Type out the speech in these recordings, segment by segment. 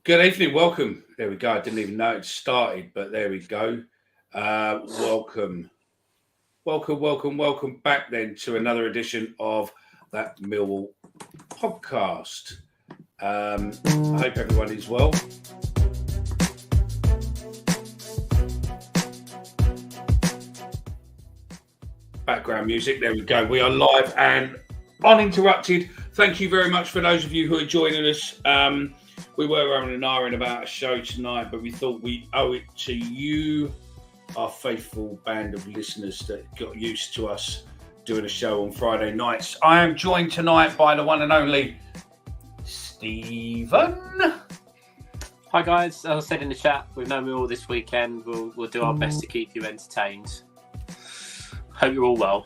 Good evening, welcome. There we go. I didn't even know it started, but there we go. Welcome back then to another edition of that Millwall podcast. I hope everyone is well. Background music, there we go. We are live and uninterrupted. Thank you very much for those of you who are joining us. We were having an hour about a show tonight, but we thought we owe it to you, our faithful band of listeners that got used to us doing a show on Friday nights. I am joined tonight by the one and only Stephen. Hi guys, as I said in the chat, we've no Millwall this weekend. We'll do our best to keep you entertained. Hope you're all well.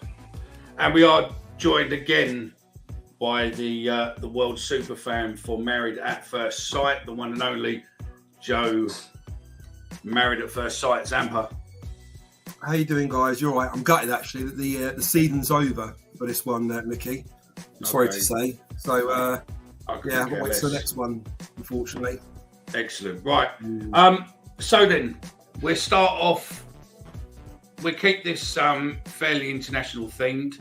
And we are joined again by the world super fan for Married at First Sight, the one and only Joe, Married at First Sight, Zampa. How you doing, guys? You're all right. I'm gutted actually that the season's over for this one, Mickey. I'm sorry to say. So yeah, I'll wait for the next one, unfortunately. Excellent. Right. So then we'll start off. We'll keep this fairly international themed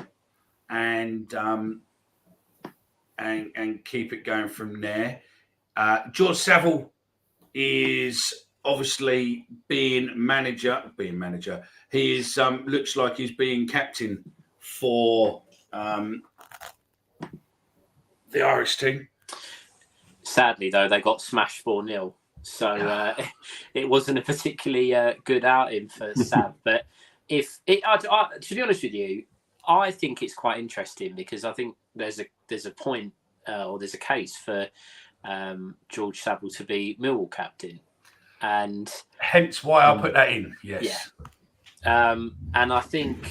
and keep it going from there. George Saville is obviously being manager. He is looks like he's being captain for the Irish team. Sadly, though, they got smashed 4-0. So it wasn't a particularly good outing for Sav. But to be honest with you, I think it's quite interesting because I think there's a point or there's a case for George Saville to be Millwall captain, and hence why I put that in. Yes, yeah. And I think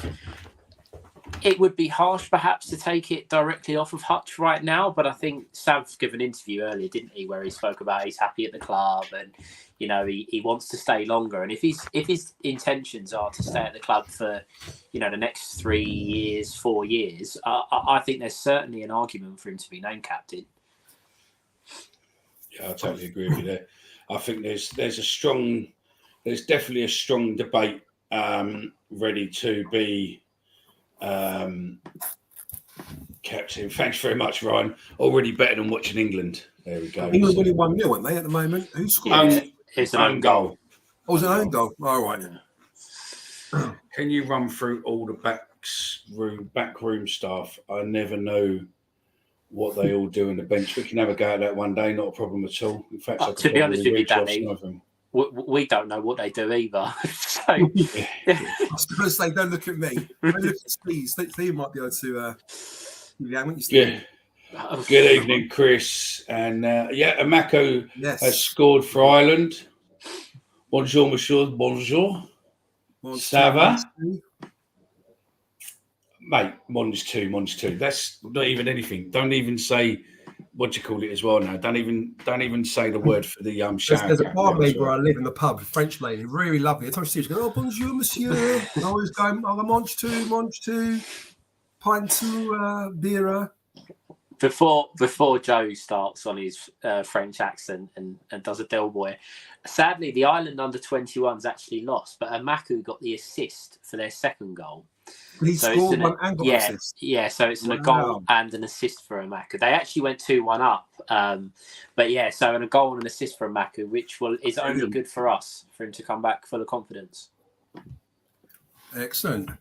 it would be harsh, perhaps, to take it directly off of Hutch right now. But I think Sav's given an interview earlier, didn't he, where he spoke about he's happy at the club and he wants to stay longer. And if his intentions are to stay at the club for the next 3 years, 4 years, I think there's certainly an argument for him to be named captain. Yeah, I totally agree with you there. I think there's definitely a strong debate ready to be captain. Thanks very much, Ryan. Already better than watching England. There we go. England winning 1-0, aren't they, at the moment? Who scored? It's an own goal. Oh, it was an own goal. All right. Can you run through all the backroom staff? I never know what they all do in the bench. We can have a go at that one day. Not a problem at all. In fact, to be honest with you, Danny, we don't know what they do either. So, I suppose they don't look at me. They look at Steve. Steve might be able to. Yeah. Good evening, Chris. And Amako has scored for Ireland. Bonjour, monsieur. Bonjour. Ça va? Mate, Mons 2. That's not even anything. Don't even say what do you call it as well now. Don't even say the word for the shower. There's a barmaid where I live in the pub, a French lady, really lovely. I told her she goes, "Oh, bonjour, monsieur." I always go, Mons 2, pint 2, beer. Before Joe starts on his French accent and does a Del Boy, sadly the Ireland under-21s actually lost, but Amaku got the assist for their second goal. He scored one and got an assist. Yeah, so it's a goal and an assist for Amaku. They actually went 2-1 up, so a goal and an assist for Amaku, which is only good for us, for him to come back full of confidence. Excellent.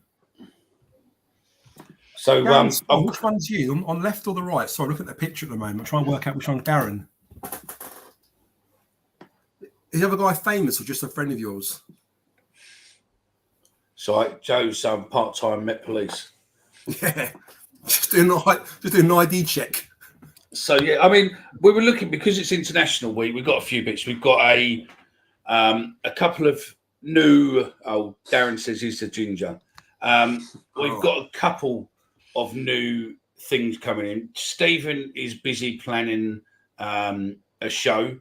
So, which one's you? On left or the right? Sorry, look at the picture at the moment. I'm trying to work out which one's Darren. Is the other guy famous or just a friend of yours? So, Joe's part-time Met Police. Yeah, just doing an ID check. So, yeah, I mean, we were looking, because it's International Week, we've got a few bits. We've got a couple of new, Darren says he's the ginger. We've got a couple of new things coming in. Stephen is busy planning a show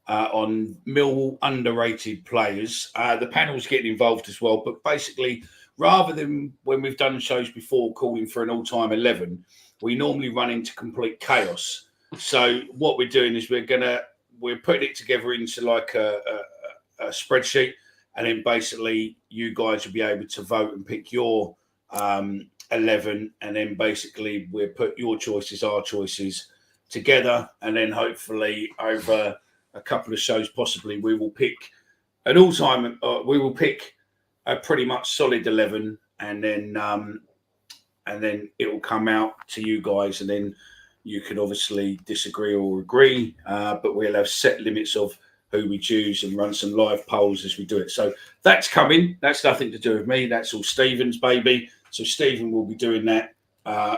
on Millwall underrated players. The panel's getting involved as well, but basically, rather than when we've done shows before calling for an all-time 11, we normally run into complete chaos. So what we're doing is we're going to we're putting it together into like a spreadsheet, and then basically you guys will be able to vote and pick your 11, and then basically we'll put your choices, our choices together, and then hopefully over a couple of shows possibly we will pick an all-time. We will pick a pretty much solid 11, and then it will come out to you guys, and then you can obviously disagree or agree, but we'll have set limits of who we choose and run some live polls as we do it. So that's coming. That's nothing to do with me. That's all Stephen's baby. So Stephen will be doing that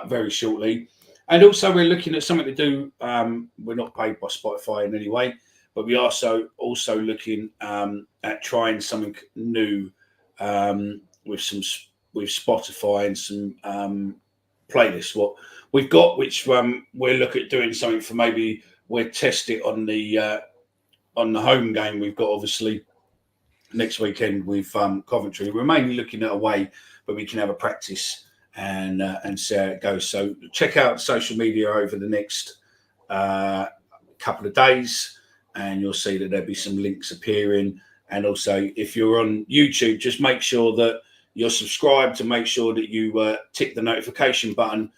very shortly. And also we're looking at something to do. We're not paid by Spotify in any way, but we are also looking at trying something new with Spotify and some playlists. What we've got, which we'll look at doing something for, maybe we'll test it on the home game we've got obviously next weekend with Coventry. We're mainly looking at a way where we can have a practice and see how it goes. So check out social media over the next couple of days, and you'll see that there'll be some links appearing. And also, if you're on YouTube, just make sure that you're subscribed, to make sure that you tick the notification button,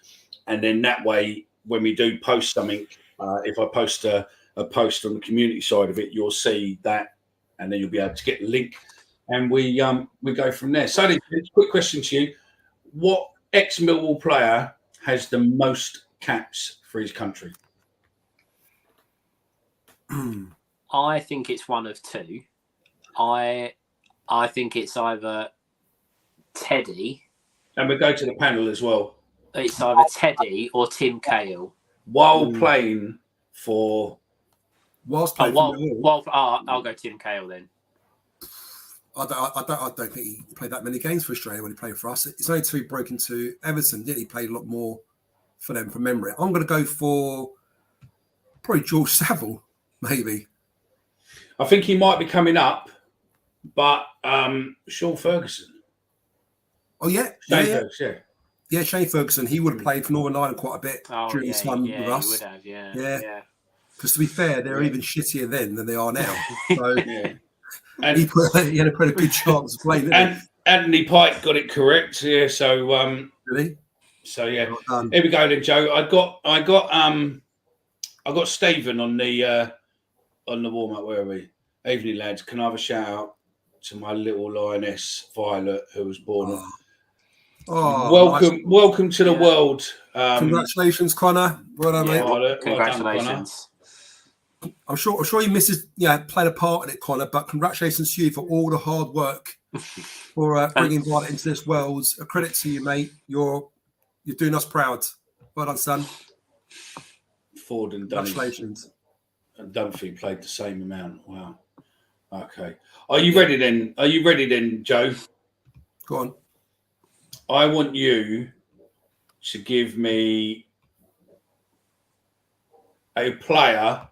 and then that way, when we do post something, if I post a post on the community side of it, you'll see that, and then you'll be able to get the link, and we go from there. So, quick question to you: what ex-Millwall player has the most caps for his country? I think it's one of two. I think it's either Teddy, and we go to the panel as well. It's either Teddy or Tim Cahill. While playing for. I'll go Tim Cahill then. I don't think he played that many games for Australia when he played for us. It's only until he broke into Everton, did he? Played a lot more for them from memory. I'm going to go for probably George Saville, maybe. I think he might be coming up, but Sean Ferguson. Oh yeah, Ferguson. Yeah, Shane Ferguson. He would have played for Northern Ireland quite a bit during his time with us. He would have, yeah. Because to be fair, they're even shittier then than they are now. So and he had a pretty good chance of playing. And Anthony Pike got it correct. Yeah. So really. So yeah. Well, here we go then, Joe. I got Stephen on the warm up. Where are we? Evening, lads. Can I have a shout out to my little lioness Violet, who was born? Welcome to the world. Congratulations, Connor. Well done, mate. Violet. Congratulations. I'm sure you misses played a part in it, Connor. But congratulations to you for all the hard work for bringing Violet into this world. A credit to you, mate. You're doing us proud. Well done, son. Ford and congratulations. And Dunphy played the same amount. Wow. Okay. Are you ready then, Joe? Go on. I want you to give me a player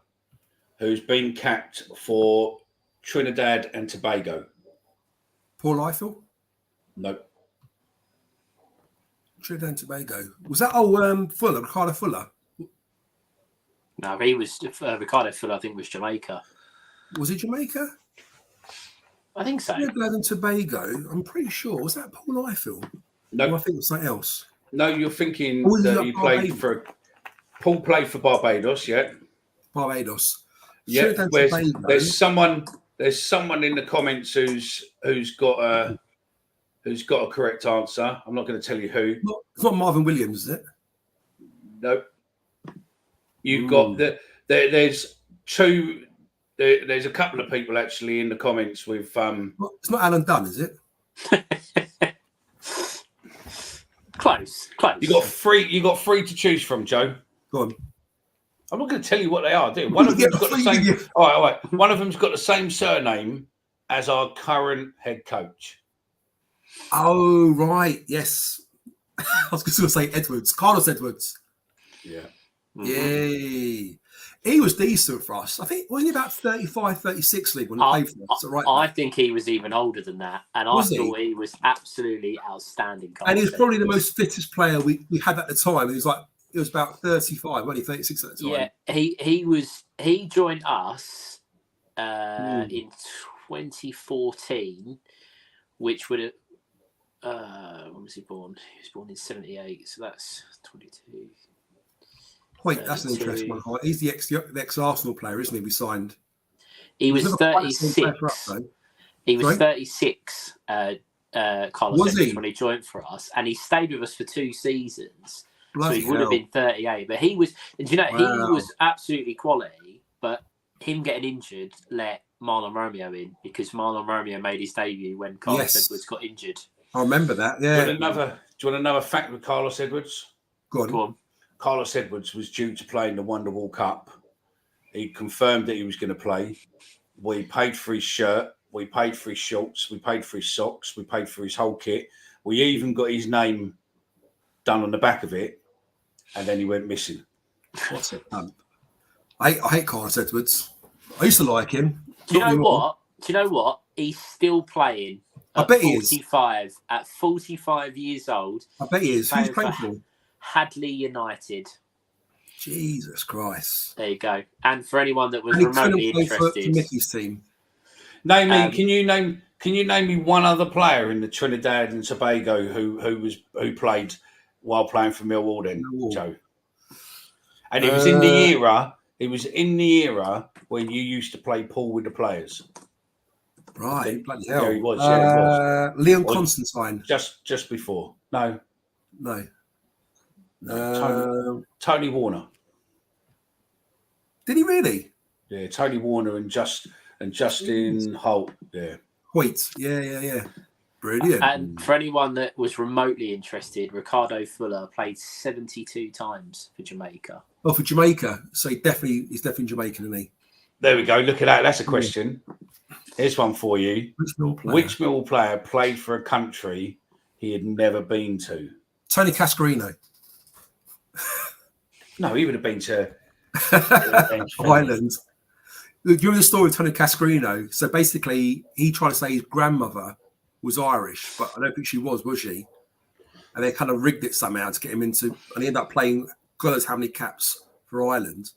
who's been capped for Trinidad and Tobago. Paul Eiffel? No. Trinidad and Tobago. Was that Fuller, Ricardo Fuller? No, he was Ricardo Fuller. I think was Jamaica. Was he Jamaica? I think so. Trinidad and Tobago. I'm pretty sure. Was that Paul Eiffel? No, I think it was something else. No, you're thinking that he played for. Paul played for Barbados. Yeah. Barbados. Yeah. There's someone in the comments who's got a correct answer. I'm not going to tell you who. It's not Marvin Williams, is it? No. You've got there's two. There's a couple of people actually in the comments with. It's not Alan Dunn, is it? Close. You got three to choose from, Joe. Go on. I'm not going to tell you what they are, do you? One of them's got the same. All right. One of them's got the same surname as our current head coach. Oh right, yes. I was going to say Edwards, Carlos Edwards. Yeah. Mm-hmm. Yay. He was decent for us. I think, wasn't he about 35, 36 league when he played for us? Right, I think he was even older than that. And I thought he was absolutely outstanding. And he was probably the most fittest player we had at the time. He was like, he was about 35, only 36 at the time. Yeah, he joined us in 2014, which would have. When was he born? He was born in 78, so that's 22. Wait, that's an interesting one. He's the ex-Arsenal player, isn't he? We signed. He was never quite the same player 36. for us, though. He was Sorry? 36, Carlos Was he? Edwards, when he joined for us, and he stayed with us for 2 seasons. Bloody So he would have hell. been 38. But he was, and you know, he Wow. was absolutely quality, but him getting injured let Marlon Romeo in, because Marlon Romeo made his debut when Carlos Yes. Edwards got injured. I remember that. Do Yeah. you want another fact with Carlos Edwards? Go on. Go on. Carlos Edwards was due to play in the Wonderwall Cup. He confirmed that he was going to play. We paid for his shirt. We paid for his shorts. We paid for his socks. We paid for his whole kit. We even got his name done on the back of it. And then he went missing. What's it? I hate Carlos Edwards. I used to like him. Do you Not know anymore. what? Do you know what? He's still playing. I At bet he is. 45. At 45 years old, I bet he is. Who's playing for? Hadley United. Jesus Christ. There you go. And for anyone that was And he couldn't remotely play for interested, Mickey's team. Name me. Um, Can you name me one other player in the Trinidad and Tobago who played while playing for Millwall then, Millwall. Joe? And it was in the era. It was in the era when you used to play pool with the players. Right. Bloody Yeah, hell. he was. Yeah, he was. Leon Or- Constantine. Just before. No. Tony Warner. Did he really? Yeah, Tony Warner and Justin Holt. Yeah. Wait. Yeah. Brilliant. and for anyone that was remotely interested, Ricardo Fuller played 72 times for Jamaica. Oh, for Jamaica. So he's definitely Jamaican, isn't he? There we go. Look at that. That's a question. Here's one for you. Which Millwall player played for a country he had never been to? Tony Cascarino. No, he would have been to Ireland. Do you remember the story of Tony Cascarino? So basically, he tried to say his grandmother was Irish, but I don't think she was she? And they kind of rigged it somehow to get him into, and he ended up playing God knows how many caps for Ireland,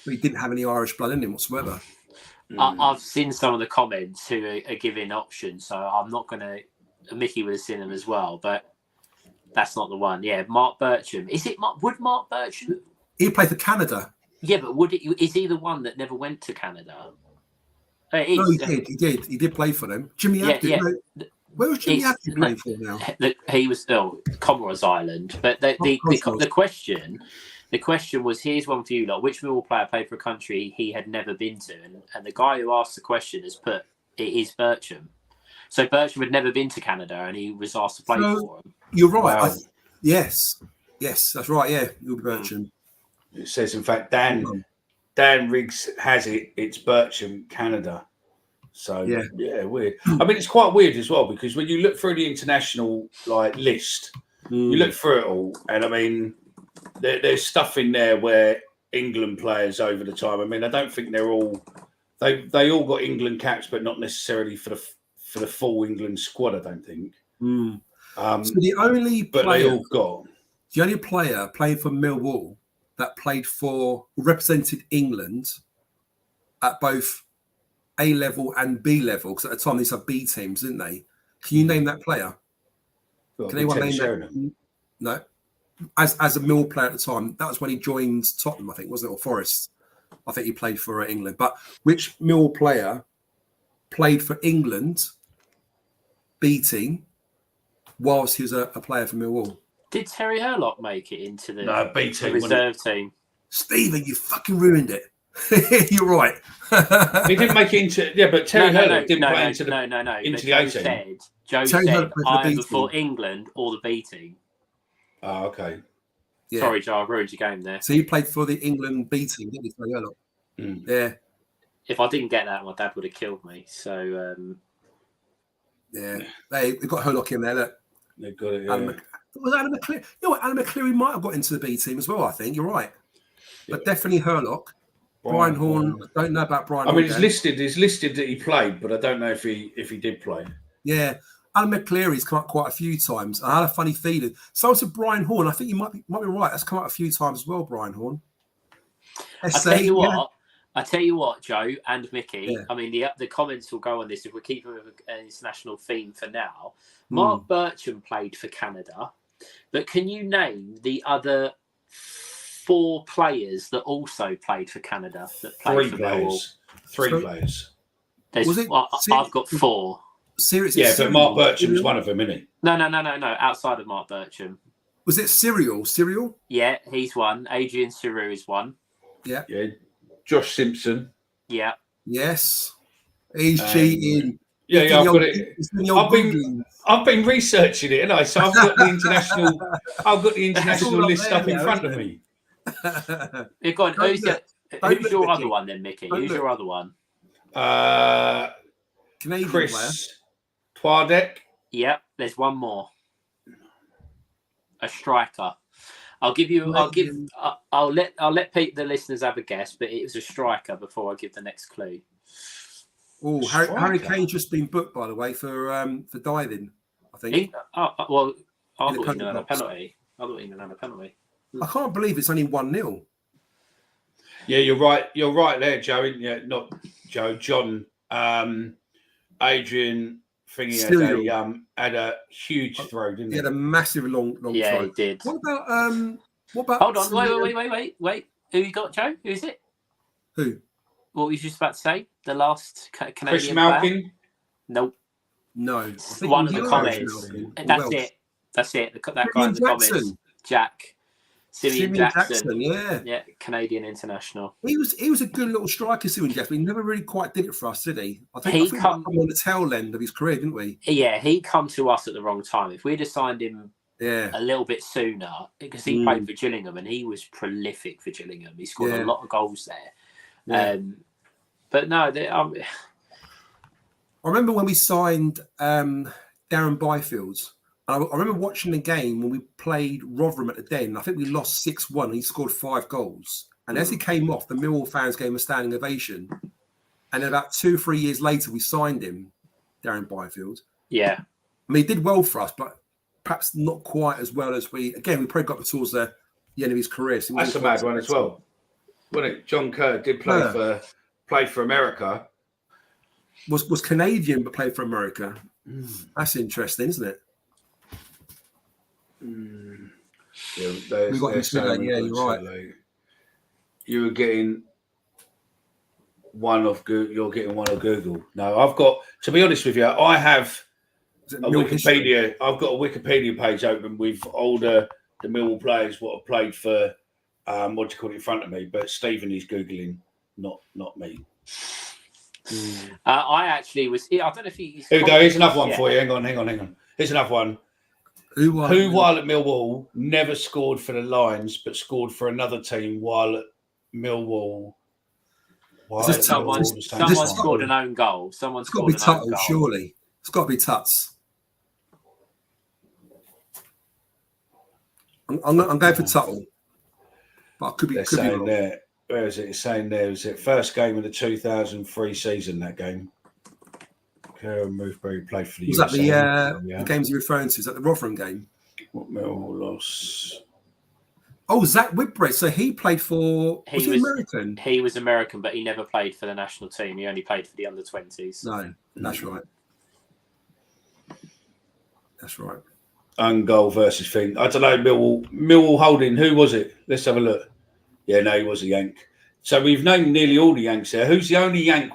but he didn't have any Irish blood in him whatsoever. I've seen some of the comments who are giving options, so I'm not going to. Mickey would have seen them as well, but that's not the one. Yeah, Mark Bircham. Is it? Would Mark Bircham? He played for Canada. Yeah, but is he the one that never went to Canada? No, he did. He did play for them. Jimmy Abdi. yeah. No, where was Jimmy Abdi playing for now? He was Comoros Island. But the question was, here's one for you, like, which Millwall player played for a country he had never been to? And the guy who asked the question has put, it is Bircham. So Bircham had never been to Canada and he was asked to play for him. You're right. Wow. Yes, that's right. Yeah, you'll be Bircham. It says, in fact, Dan Riggs has it. It's Bircham, Canada. So yeah, weird. I mean, it's quite weird as well, because when you look through the international list, you look through it all, and I mean, there's stuff in there where England players over the time. I mean, I don't think they're all they all got England caps, but not necessarily for the full England squad. I don't think. So the only player played for Millwall that represented England at both A level and B level, because at the time these are B teams, didn't they? Can you name that player? Well, Can anyone name that? No. As a Mill player at the time, that was when he joined Tottenham, I think, wasn't it? Or Forest. I think he played for England. But which Mill player played for England B team whilst he was a player for Millwall? Did Terry Hurlock make it into the B team, reserve team? Stephen, you fucking ruined it. You're right. He didn't make it into but Terry Hurlock didn't play into the into the A team. Joe said either for England or the B team. Oh, okay. Yeah. Sorry, Joe, I ruined your game there. So he played for the England B team, didn't he? Terry Hurlock? Yeah. If I didn't get that, my dad would have killed me. So they've got Hurlock in there. Look. They've got it. Yeah. Was Alan McCleary? You know what? Alan McCleary might have got into the B team as well. I think you're right, but definitely Hurlock. Brian Horn. I don't know about Brian. I mean, it's listed that he played, but I don't know if he did play. Yeah, Alan McCleary's come up quite a few times. I had a funny feeling. So to Brian Horn. I think you might be right. That's come up a few times as well, Brian Horn. I tell you what. I tell you what, Joe and Mickey. Yeah. I mean, the comments will go on this if we're keeping with an international theme for now. Mark Bircham played for Canada, but can you name the other 4 players that also played for Canada that played for Millwall? 3 players. I've got 4. Seriously? Yeah, but Mark Bircham's one of them, isn't he? No. Outside of Mark Bircham. Was it Cyril? Yeah, he's one. Adrian Ciru is one. Yeah. Josh Simpson. Yeah. Yes. He's cheating. Yeah, I've got it. I've been researching it, haven't I? So I've got the international list up in front of me. You've got who's your other one then, Mickey? Who's your other one? Canadian Chris Twardek. Yep, there's one more. A striker. I'll let the listeners have a guess, but it was a striker before I give the next clue. Oh, Harry Kane's just been booked, by the way, for diving, I think. I thought he had a penalty. I can't believe it's only 1-0. Yeah, you're right. You're right there, Joe. Yeah, not Joe. John. Adrian Thingy had a huge throw, didn't he? He had a massive long throw. Yeah, he did. What about Hold on, wait. Who you got, Joe? Who is it? Who? What were you just about to say? The last Canadian Chris Malkin? player? Nope. No. One of the comments. That's it. That guy in the comments. Jack. Simeon Jackson. Yeah, Canadian international. He was a good little striker, Simeon Jackson. He never really quite did it for us, did he? I think he come on the tail end of his career, didn't we? Yeah, he come to us at the wrong time. If we'd have signed him a little bit sooner, because he played for Gillingham and he was prolific for Gillingham. He scored a lot of goals there. Yeah. But no, I remember when we signed Darren Byfield. I remember watching the game when we played Rotherham at the Den. I think we lost 6-1 and he scored 5 goals. And as he came off, the Millwall fans gave him a standing ovation. And then about 2-3 years later, we signed him, Darren Byfield. Yeah. I mean, he did well for us, but perhaps not quite as well as we probably got towards the end of his career. So that's a mad one as well. Wasn't it? John Kerr did play for America. Was Canadian but played for America. That's interesting, isn't it? Yeah, we got you're right. You were getting one of Google. You're getting one of Google. No, I've got. To be honest with you, I have a Wikipedia. I've got a Wikipedia page open with all the Millwall players what have played for. What do you call it in front of me? But Stephen is googling, not me. I actually was. I don't know if he's. Here we go. Here's another one for you. Hang on. Here's another one. Who while at Millwall never scored for the Lions, but scored for another team while at Millwall. Someone scored an own goal. Someone's scored an own goal. Surely it's got to be Tuts. I'm going for Tuttle, but I could be wrong. There. Where is it? It's saying there was it first game of the 2003 season. That game. Movbury played for the USA. Was that the games you're referring to? Is that the Rotherham game? What Millwall lost? Oh, Zach Whitbread. So he played for. Was he American? He was American, but he never played for the national team. He only played for the under-20s. No, that's right. That's right. Own goal versus thing. I don't know. Millwall holding. Who was it? Let's have a look. Yeah, no, he was a Yank. So we've named nearly all the Yanks there. Who's the only Yank?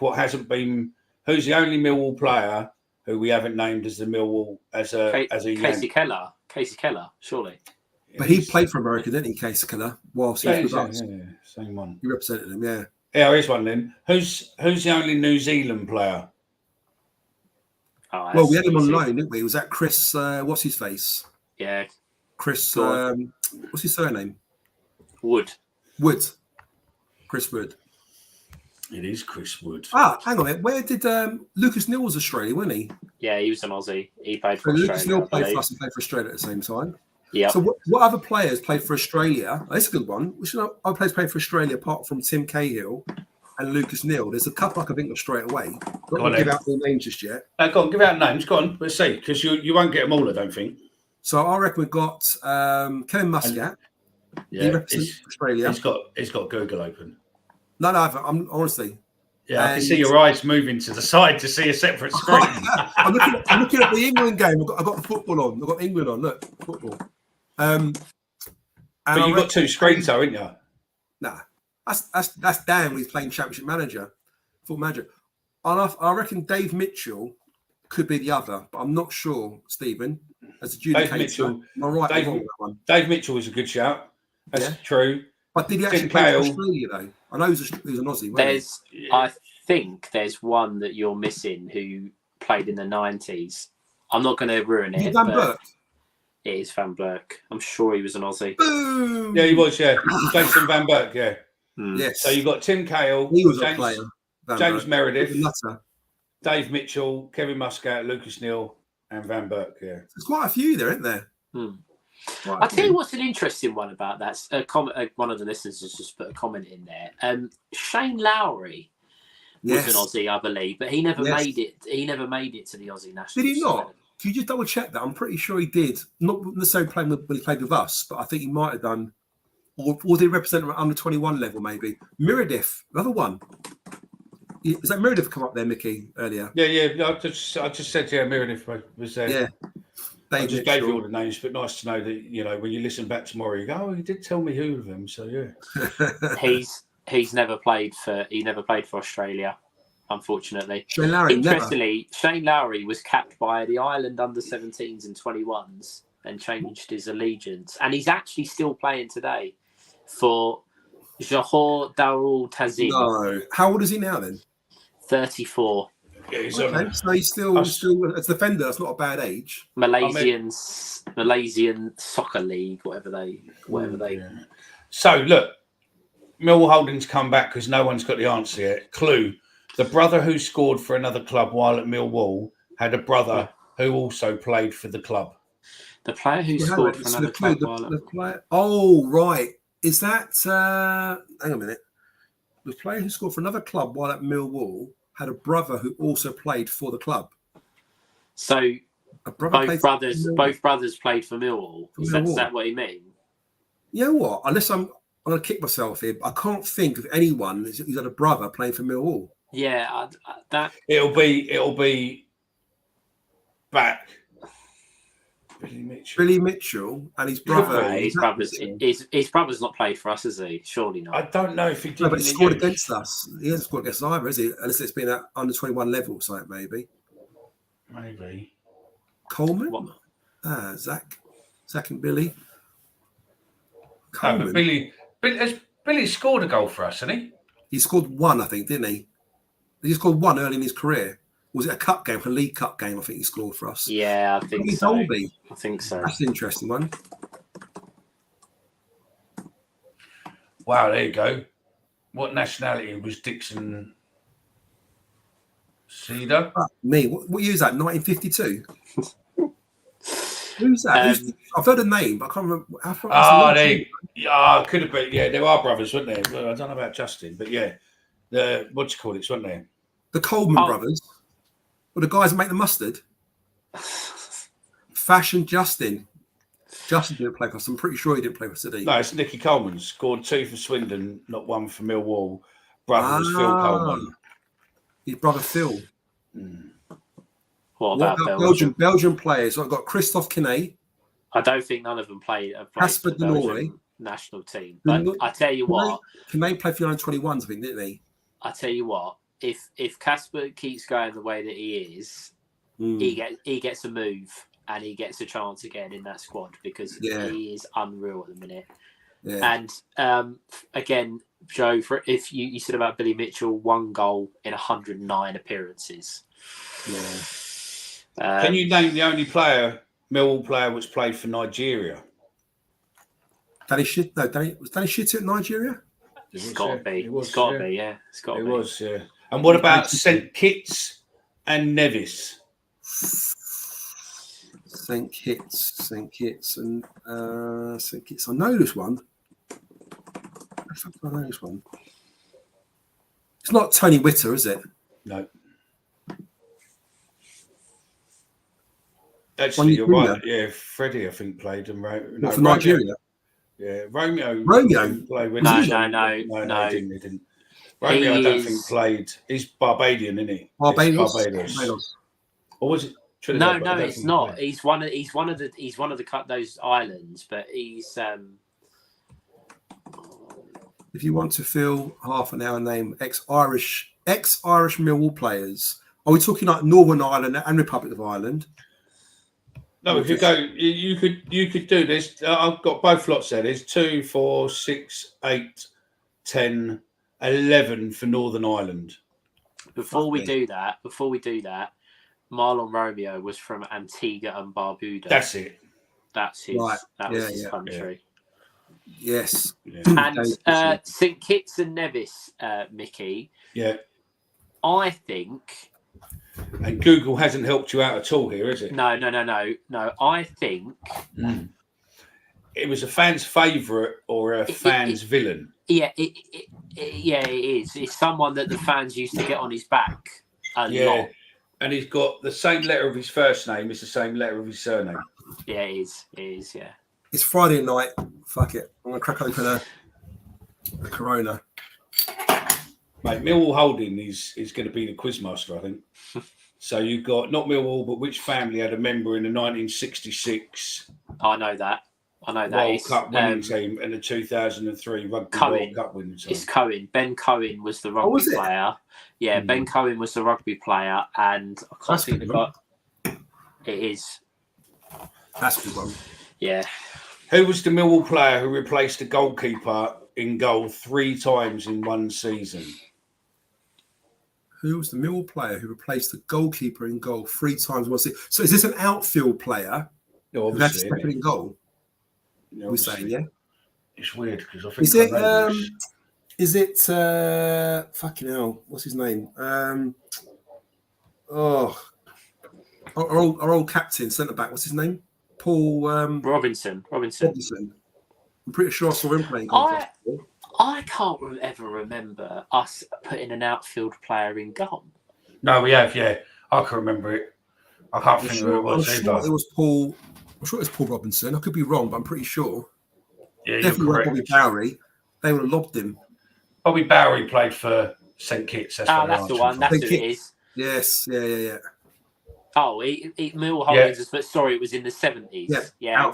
Who's the only Millwall player who we haven't named as the Millwall as a Casey Keller? Casey Keller, surely. But he played for America, didn't he, Casey Keller? Whilst he was with us. Yeah, same one. He represented him, yeah. Yeah, here's one then. Who's the only New Zealand player? Well, we had him on loan, didn't we? Was that Chris? What's his face? Yeah, Chris. What's his surname? Wood. Chris Wood. It is Chris Wood. Hang on a minute. Where did Lucas Neal was Australia, wasn't he? Yeah, he was an Aussie. He played for Australia. Lucas Neal played for us and played for Australia at the same time. Yeah. So what other players played for Australia? That's a good one. Which other players played for Australia apart from Tim Cahill and Lucas Neal. There's a couple I can think of straight away. Not Go going on to give then. out their names just yet. Go on, give out names. Go on, let's see, because you won't get them all, I don't think. So I reckon we've got Kevin Muscat. Yeah, He represents Australia. He's got Google open. No, I'm honestly. Yeah, I can see your eyes moving to the side to see a separate screen. I'm looking at the England game. I've got the football on. I've got England on. Look, football. But you've got two screens, though, haven't you? Nah, that's Dan when he's playing Championship Manager, Football Manager. I reckon Dave Mitchell could be the other, but I'm not sure. Stephen, as a Dave Mitchell. am I right or wrong on that one? Dave Mitchell was a good shout. That's true. But did he actually play for Australia though? I know he was an Aussie. I think there's one that you're missing who played in the 90s. I'm not going to ruin it. Van Burke. It is Van Burke. I'm sure he was an Aussie. Boom! Yeah, he was. Yeah, Jason Van Burke. Yeah. Yes. So you got Tim Cahill. He was a player. James Meredith, Dave Mitchell, Kevin Muscat, Lucas Neal, and Van Burke. Yeah, there's quite a few there, isn't there? I'll tell you what's an interesting one about that. One of the listeners has just put a comment in there. Shane Lowry was an Aussie, I believe, but he never made it. He never made it to the Aussie national. Did he not? Can you just double check that? I'm pretty sure he did. Not necessarily playing when he played with us, but I think he might have done. Or did he represent at under 21 level? Maybe Meredith, another one. Is that Meredith come up there, Mickey, earlier? Yeah. I just said Meredith was there. Yeah. I just gave you all the names, but nice to know that when you listen back tomorrow, you go, "Oh, he did tell me who of them." So yeah, he's never played for Australia, unfortunately. Shane Lowry, interestingly, Shane Lowry was capped by the Ireland under-17s and 21s and changed his allegiance, and he's actually still playing today for Johor Darul Tazim. No, how old is he now then? 34. Yeah, so he's still as a defender. That's not a bad age. Malaysian Soccer League, whatever they. Yeah. So look, Millwall Holdings come back because no one's got the answer yet. Clue: the brother who scored for another club while at Millwall had a brother who also played for the club. The player who scored for another club. Oh right, is that? Hang on a minute. The player who scored for another club while at Millwall had a brother who also played for the club. So both brothers played for Millwall. Is that what you mean? You know what? Unless I'm going to kick myself here, I can't think of anyone who's had a brother playing for Millwall. Yeah, that it'll be back. Billy Mitchell and his brother. His brother's not played for us, has he? Surely not. I don't know if he did. No, but he scored against us. He hasn't scored against us either, has he? Unless it's been at under 21 level, so maybe. Maybe. Coleman? What? Zach and Billy. Coleman. No, but Billy scored a goal for us, hasn't he? He scored one, I think, didn't he? He scored one early in his career. Was it a cup game, a League Cup game? I think he scored for us. Yeah, I think so. I think so. That's an interesting one. Wow, there you go. What nationality was Dixon Cedar? Me. What year is that? 1952? Who's that? I've heard a name, but I can't remember. Could have been. Yeah, there are brothers, weren't there? Well, I don't know about Justin, but yeah. What do you call it, weren't there? The Coleman brothers. Well, the guys who make the mustard. Fashion Justin. Justin didn't play for us. I'm pretty sure he didn't play for us, did he? No, it's Nicky Coleman. Scored 2 for Swindon, not 1 for Millwall. Brother was Phil Coleman. His brother Phil. What about Belgian players? I've got Christophe Kinney. I don't think none of them played Casper for the Denori national team. But I tell you what. Kinney played for the under-21s, I think, didn't he? I tell you what. If Casper keeps going the way that he is, he gets a move and he gets a chance again in that squad because he is unreal at the minute. Yeah. And again, Joe, if you said about Billy Mitchell, 1 goal in 109 appearances. Yeah. Can you name the only Millwall player which played for Nigeria? Was Danny Shittu at Nigeria? It's got to be. It's got to be. Yeah, it's got to be. It was. Yeah. And what about St Kitts and Nevis? St Kitts, and St Kitts. I know this one. I know this one. It's not Tony Witter, is it? No. Actually, you're right. Yeah, Freddie, I think, played and for Nigeria. Yeah, Romeo. Didn't play when No, he no. he didn't. Romeo, I don't think played. He's Barbadian, isn't he? Barbados. Or was it Trinidad? No, it's not. He's one of those islands, but he's. If you want to fill half an hour, name ex-Irish Millwall players. Are we talking like Northern Ireland and Republic of Ireland? No, if you go, you could do this. I've got both lots there. There's 2, 4, 6, 8, 10, 11 for Northern Ireland. Before we do that, Marlon Romeo was from Antigua and Barbuda. That's it. That's his. Right. That was his country. Yes. Yeah. And St Kitts and Nevis, Mickey. Yeah. I think. And Google hasn't helped you out at all here, is it? No. I think it was a fan's favourite or a fan's villain. Yeah, it is. It's someone that the fans used to get on his back a lot. And he's got the same letter of his first name as the same letter of his surname. Yeah, it is. Yeah. It's Friday night. Fuck it. I'm gonna crack open a Corona. Mate, Millwall Holding is going to be the quizmaster, I think. So you've got not Millwall, but which family had a member in the 1966 I know that. World Cup winning team and the 2003 Rugby World Cup winning team? It's Cohen. Ben Cohen was the rugby player. Yeah, Ben Cohen was the rugby player, and I can't think the guy. It is. That's a good one. Yeah. Who was the Millwall player who replaced the goalkeeper in goal 3 times in one season? Who was the Millwall player who replaced the goalkeeper in goal 3 times in one season? So is this an outfield player who had to step in goal? Yeah, we're saying, yeah. It's weird because I think. Is it fucking hell? What's his name? Our old captain, centre back. What's his name? Paul Robinson. I'm pretty sure I saw him playing. I can't ever remember us putting an outfield player in goal. No, we have. Yeah, I can remember it. I can't think who it was either. It was Paul. I'm sure it was Paul Robinson. I could be wrong, but I'm pretty sure. Yeah, definitely you're correct. Bobby Bowery. They would have lobbed him. Bobby Bowery played for St Kitts. That's the one. That's who it is. Yes. Yeah. Oh, Millwall Holdings, but sorry, it was in the 70s. Yeah. I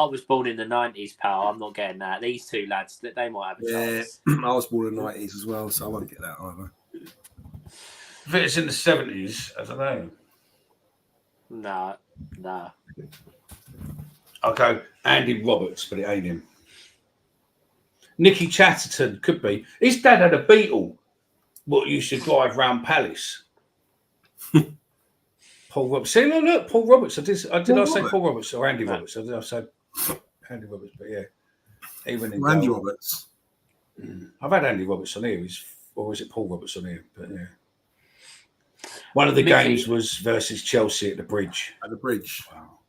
was born in the 90s, pal. I'm not getting that. These two lads, they might have a chance. I was born in the 90s as well, so I won't get that either. If it's in the 70s, I don't know. Nah. I'll go Andy Roberts, but it ain't him. Nicky Chatterton could be. His dad had a Beetle. What used to drive round Palace. Paul Roberts. See, look, Paul Roberts. Did I say Paul Roberts or Andy Roberts? Or did I say Andy Roberts? But yeah, he went in. Andy Roberts. I've had Andy Roberts on here. Or is it Paul Roberts on here? But yeah. One of the games was versus Chelsea at the Bridge. Wow.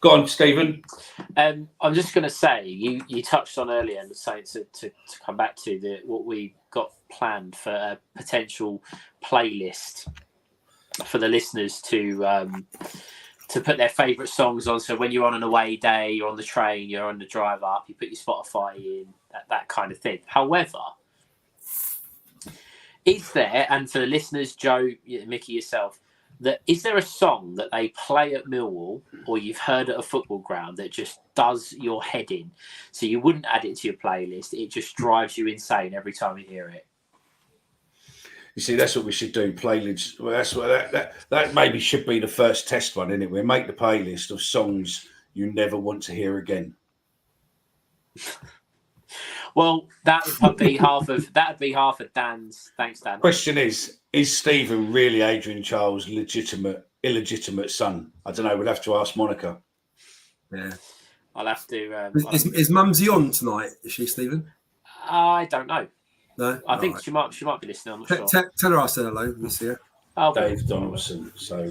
Go on, Stephen. I'm just going to say, you touched on earlier and saying to come back to what we got planned for a potential playlist for the listeners to put their favourite songs on. So when you're on an away day, you're on the train, you're on the drive up, you put your Spotify in, that kind of thing. However, is there, and for the listeners, Joe, Mickey, yourself, is there a song that they play at Millwall or you've heard at a football ground that just does your head in? So you wouldn't add it to your playlist. It just drives you insane every time you hear it. You see, that's what we should do. Playlists. Well, that's what that maybe should be the first test one, isn't it? We make the playlist of songs you never want to hear again. Well, that would be half of Dan's. Thanks, Dan. Question is Stephen really Adrian Charles' illegitimate son? I don't know. We'll have to ask Monica. Yeah, I'll have to. Is Mumsy on tonight? Is she, Stephen? I don't know. No, I think she might be listening. I'm not sure. Tell her I said hello. Let me see her. Dave Donaldson. So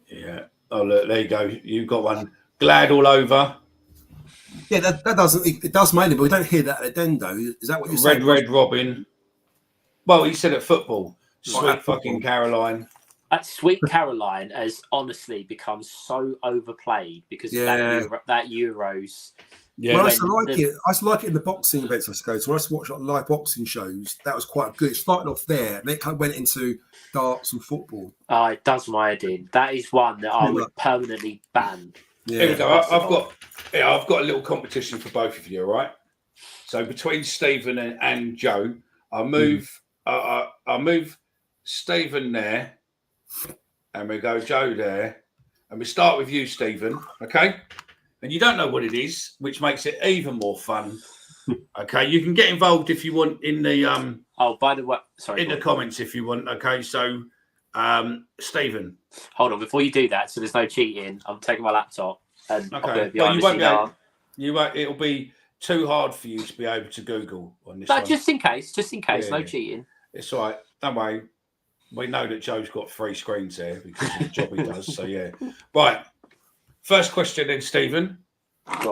yeah. Oh look, there you go. You've got one. Glad all over. Yeah, that doesn't. It does mainly, but we don't hear that at Dendo. Is that what you're saying? Red Robin. Well, he said at football. Sweet Right, at fucking football. Caroline. Sweet Caroline has honestly become so overplayed because of that Euros. Yeah. Well, I used to like it. I used to like it in the boxing events I used to go to. When I used to watch like, live boxing shows, that was quite good. It started off there, and then it kind of went into darts and football. It does my head in. That is one that I would permanently ban. Yeah. Here we go. I've got a little competition for both of you, all right? So between Stephen and Joe, I'll move Stephen there, and we go Joe there, and we start with you, Stephen, okay? And you don't know what it is, which makes it even more fun. Okay, you can get involved if you want in the by the way, sorry, in the comments if you want. Okay, so Stephen, hold on before you do that, so there's no cheating. I'm taking my laptop and okay, but you won't be able, it'll be too hard for you to be able to Google on this. No, one. just in case, no cheating. It's all right. Don't worry. We know that Joe's got 3 screens there because of the job he does. So yeah, right. First question then, Stephen.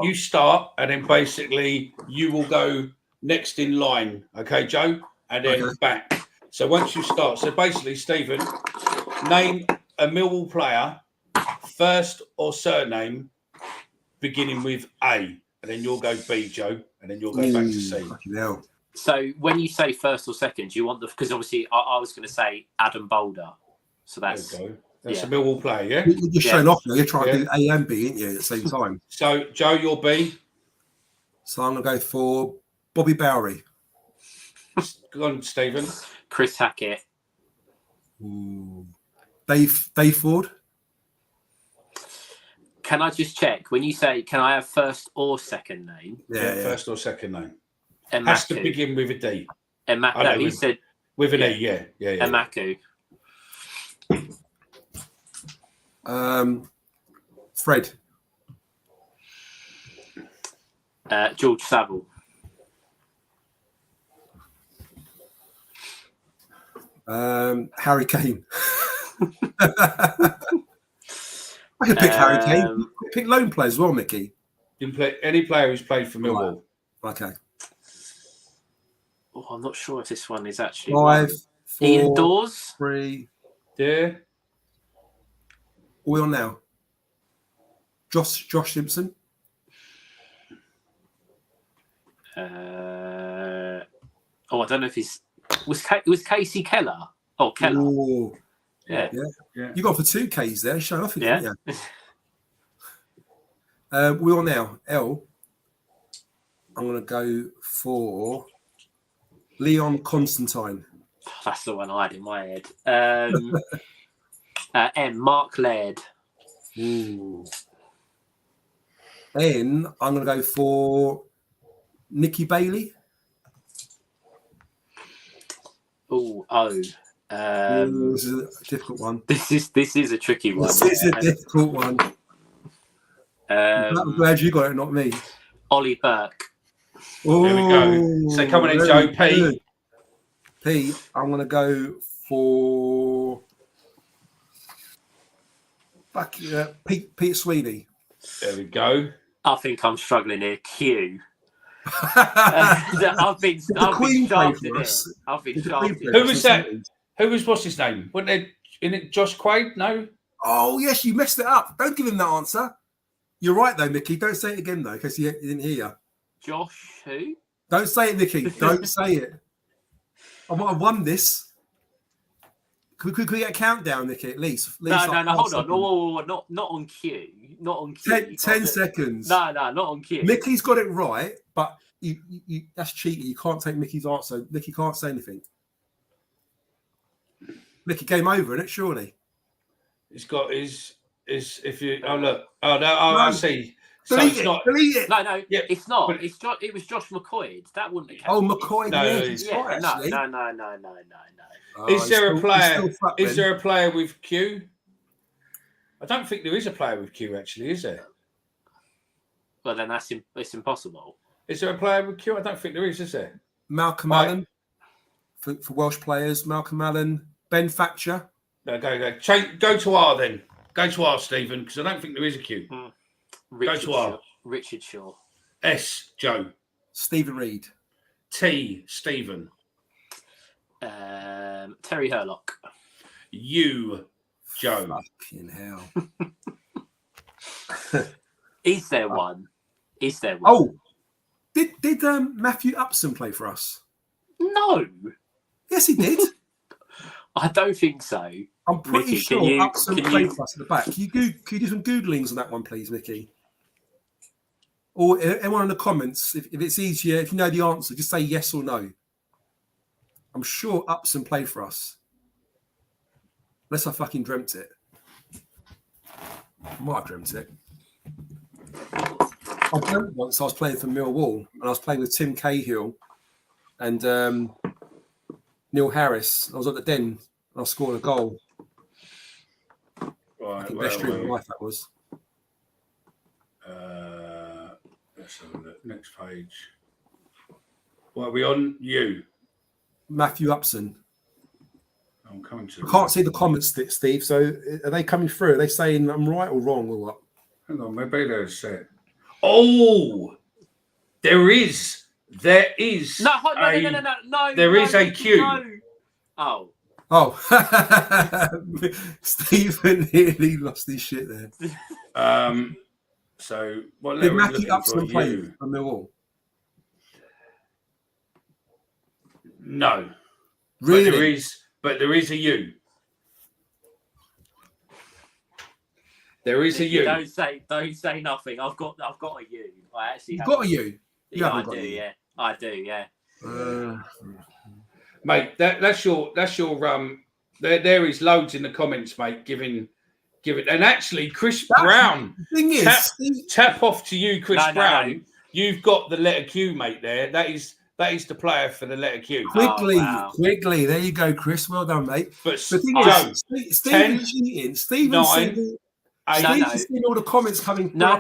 You start, and then basically you will go next in line. Okay, Joe, and then back. So once you start, so basically, Stephen, name a Millwall player, first or surname, beginning with A, and then you'll go B, Joe, and then you'll go back to C. So when you say first or second, do you want because obviously I was going to say Adam Boulder. So that's there we go. That's a Millwall player, yeah? You're just showing off now. You're trying to do A and B, aren't you, at the same time? So, Joe, you're B. So I'm going to go for Bobby Bowery. Go on, Stephen. Chris Hackett. Ooh. Dave Ford. Can I just check? When you say, can I have first or second name? Yeah. First or second name. Emaku. Has to begin with a D. No, he said... With an E, yeah. Emaku. Fred. George Saville. Harry Kane. I could pick Harry Kane. Pick lone players as well, Mickey. You can play any player who's played for Millwall. Okay. Oh, I'm not sure if this one is actually 5, 4, Ian Dawes. 3. Yeah. All on now. Josh Simpson. I don't know if he's was Casey Keller. Oh, Keller. Ooh. Yeah. You got for 2 Ks there. Show off, yeah. Didn't you? We on now. L. I'm going to go for Leon Constantine. That's the one I had in my head. M. Mark Laird. Ooh. N. I'm going to go for Nicky Bailey. This is a difficult one. This is a tricky one. This is a difficult one. I'm glad you got it, not me. Ollie Burke. Ooh, there we go. So coming in, Joe. P. P. I'm going to go for Pete Sweeney. There we go. I think I'm struggling here. Q. I've been shafted here. Who was that? What's his name? Wasn't it Josh Quaid? No. Oh yes, you messed it up. Don't give him that answer. You're right though, Mickey. Don't say it again though, because he didn't hear you. Josh who? Don't say it, Mickey. Don't say it. I might have won this. Could we get a countdown, Nicky, at least? No, hold on. No, not on cue. Not on cue. 10 seconds. No, not on cue. Mickey's got it right, but you that's cheating. You can't take Mickey's answer. Mickey can't say anything. Mickey, game over, isn't it? Surely. He's got his if you I see. Delete it. No, yeah, it's not. It was Josh McCoy. That wouldn't have counted. Oh, McCoy. No. Is there a player? Is there a player with Q? I don't think there is a player with Q. Actually, is there? Well, then it's impossible. Is there a player with Q? I don't think there is there? Malcolm Allen for Welsh players. Malcolm Allen, Ben Thatcher. No, go. Go to R then. Go to R, Stephen, because I don't think there is a Q. Richard Shaw. S, Joe. Stephen Reed. T, Stephen. Terry Herlock. U, Joe. Fucking hell. Is there one? Is there one? Oh, did Matthew Upson play for us? No, Yes, he did. I don't think so. I'm pretty Mickey, sure Upson can played you- for us at the back. Can you do some Googlings on that one, please, Mickey? Or anyone in the comments, if it's easier, if you know the answer, just say yes or no. I'm sure Upson played for us. Unless I fucking dreamt it. I might have dreamt it. I dreamt once I was playing for Millwall and I was playing with Tim Cahill and Neil Harris. I was at the Den and I scored a goal. Right, I think best dream of my life that was. Let's have a look. Next page. What are we on? You. Matthew Upson. I'm coming to. I can't see the comments, Steve. So are they coming through? Are they saying I'm right or wrong or what? Hang on, maybe there's set. Oh, there is. No. There is a queue. No. Oh. Oh, Stephen nearly lost his shit there. So what Did level are we Matthew looking Upson for? play You? for Millwall? No. Really? But there is a U. There is a U. Don't say nothing. I've got a U. I actually You've got a U. Yeah, I do. Yeah, I do. Yeah. Mate, that's your there is loads in the comments, mate, giving and actually Chris Brown. The thing is, tap off to you, Chris Brown. No. You've got the letter Q, mate, there. That is the player for the letter Q. Quickly. There you go, Chris. Well done, mate. But the thing is, Stephen's cheating. Stephen's seen all the comments coming through. No.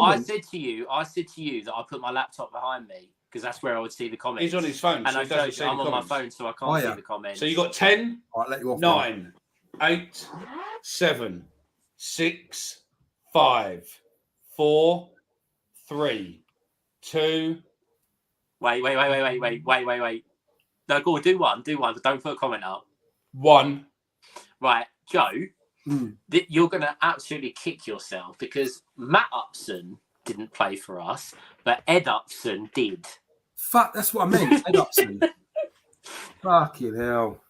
I said to you that I put my laptop behind me because that's where I would see the comments. He's on his phone, and so I'm on my phone, so I can't see the comments. So you got 10, I'll let you off 9, 8, 7, 6, 5, 4, 3, 2. Wait. No, go on, do one, but don't put a comment up. 1. Right, Joe, you're going to absolutely kick yourself because Matt Upson didn't play for us, but Ed Upson did. Fuck, that's what I meant. Ed Upson. Fucking hell.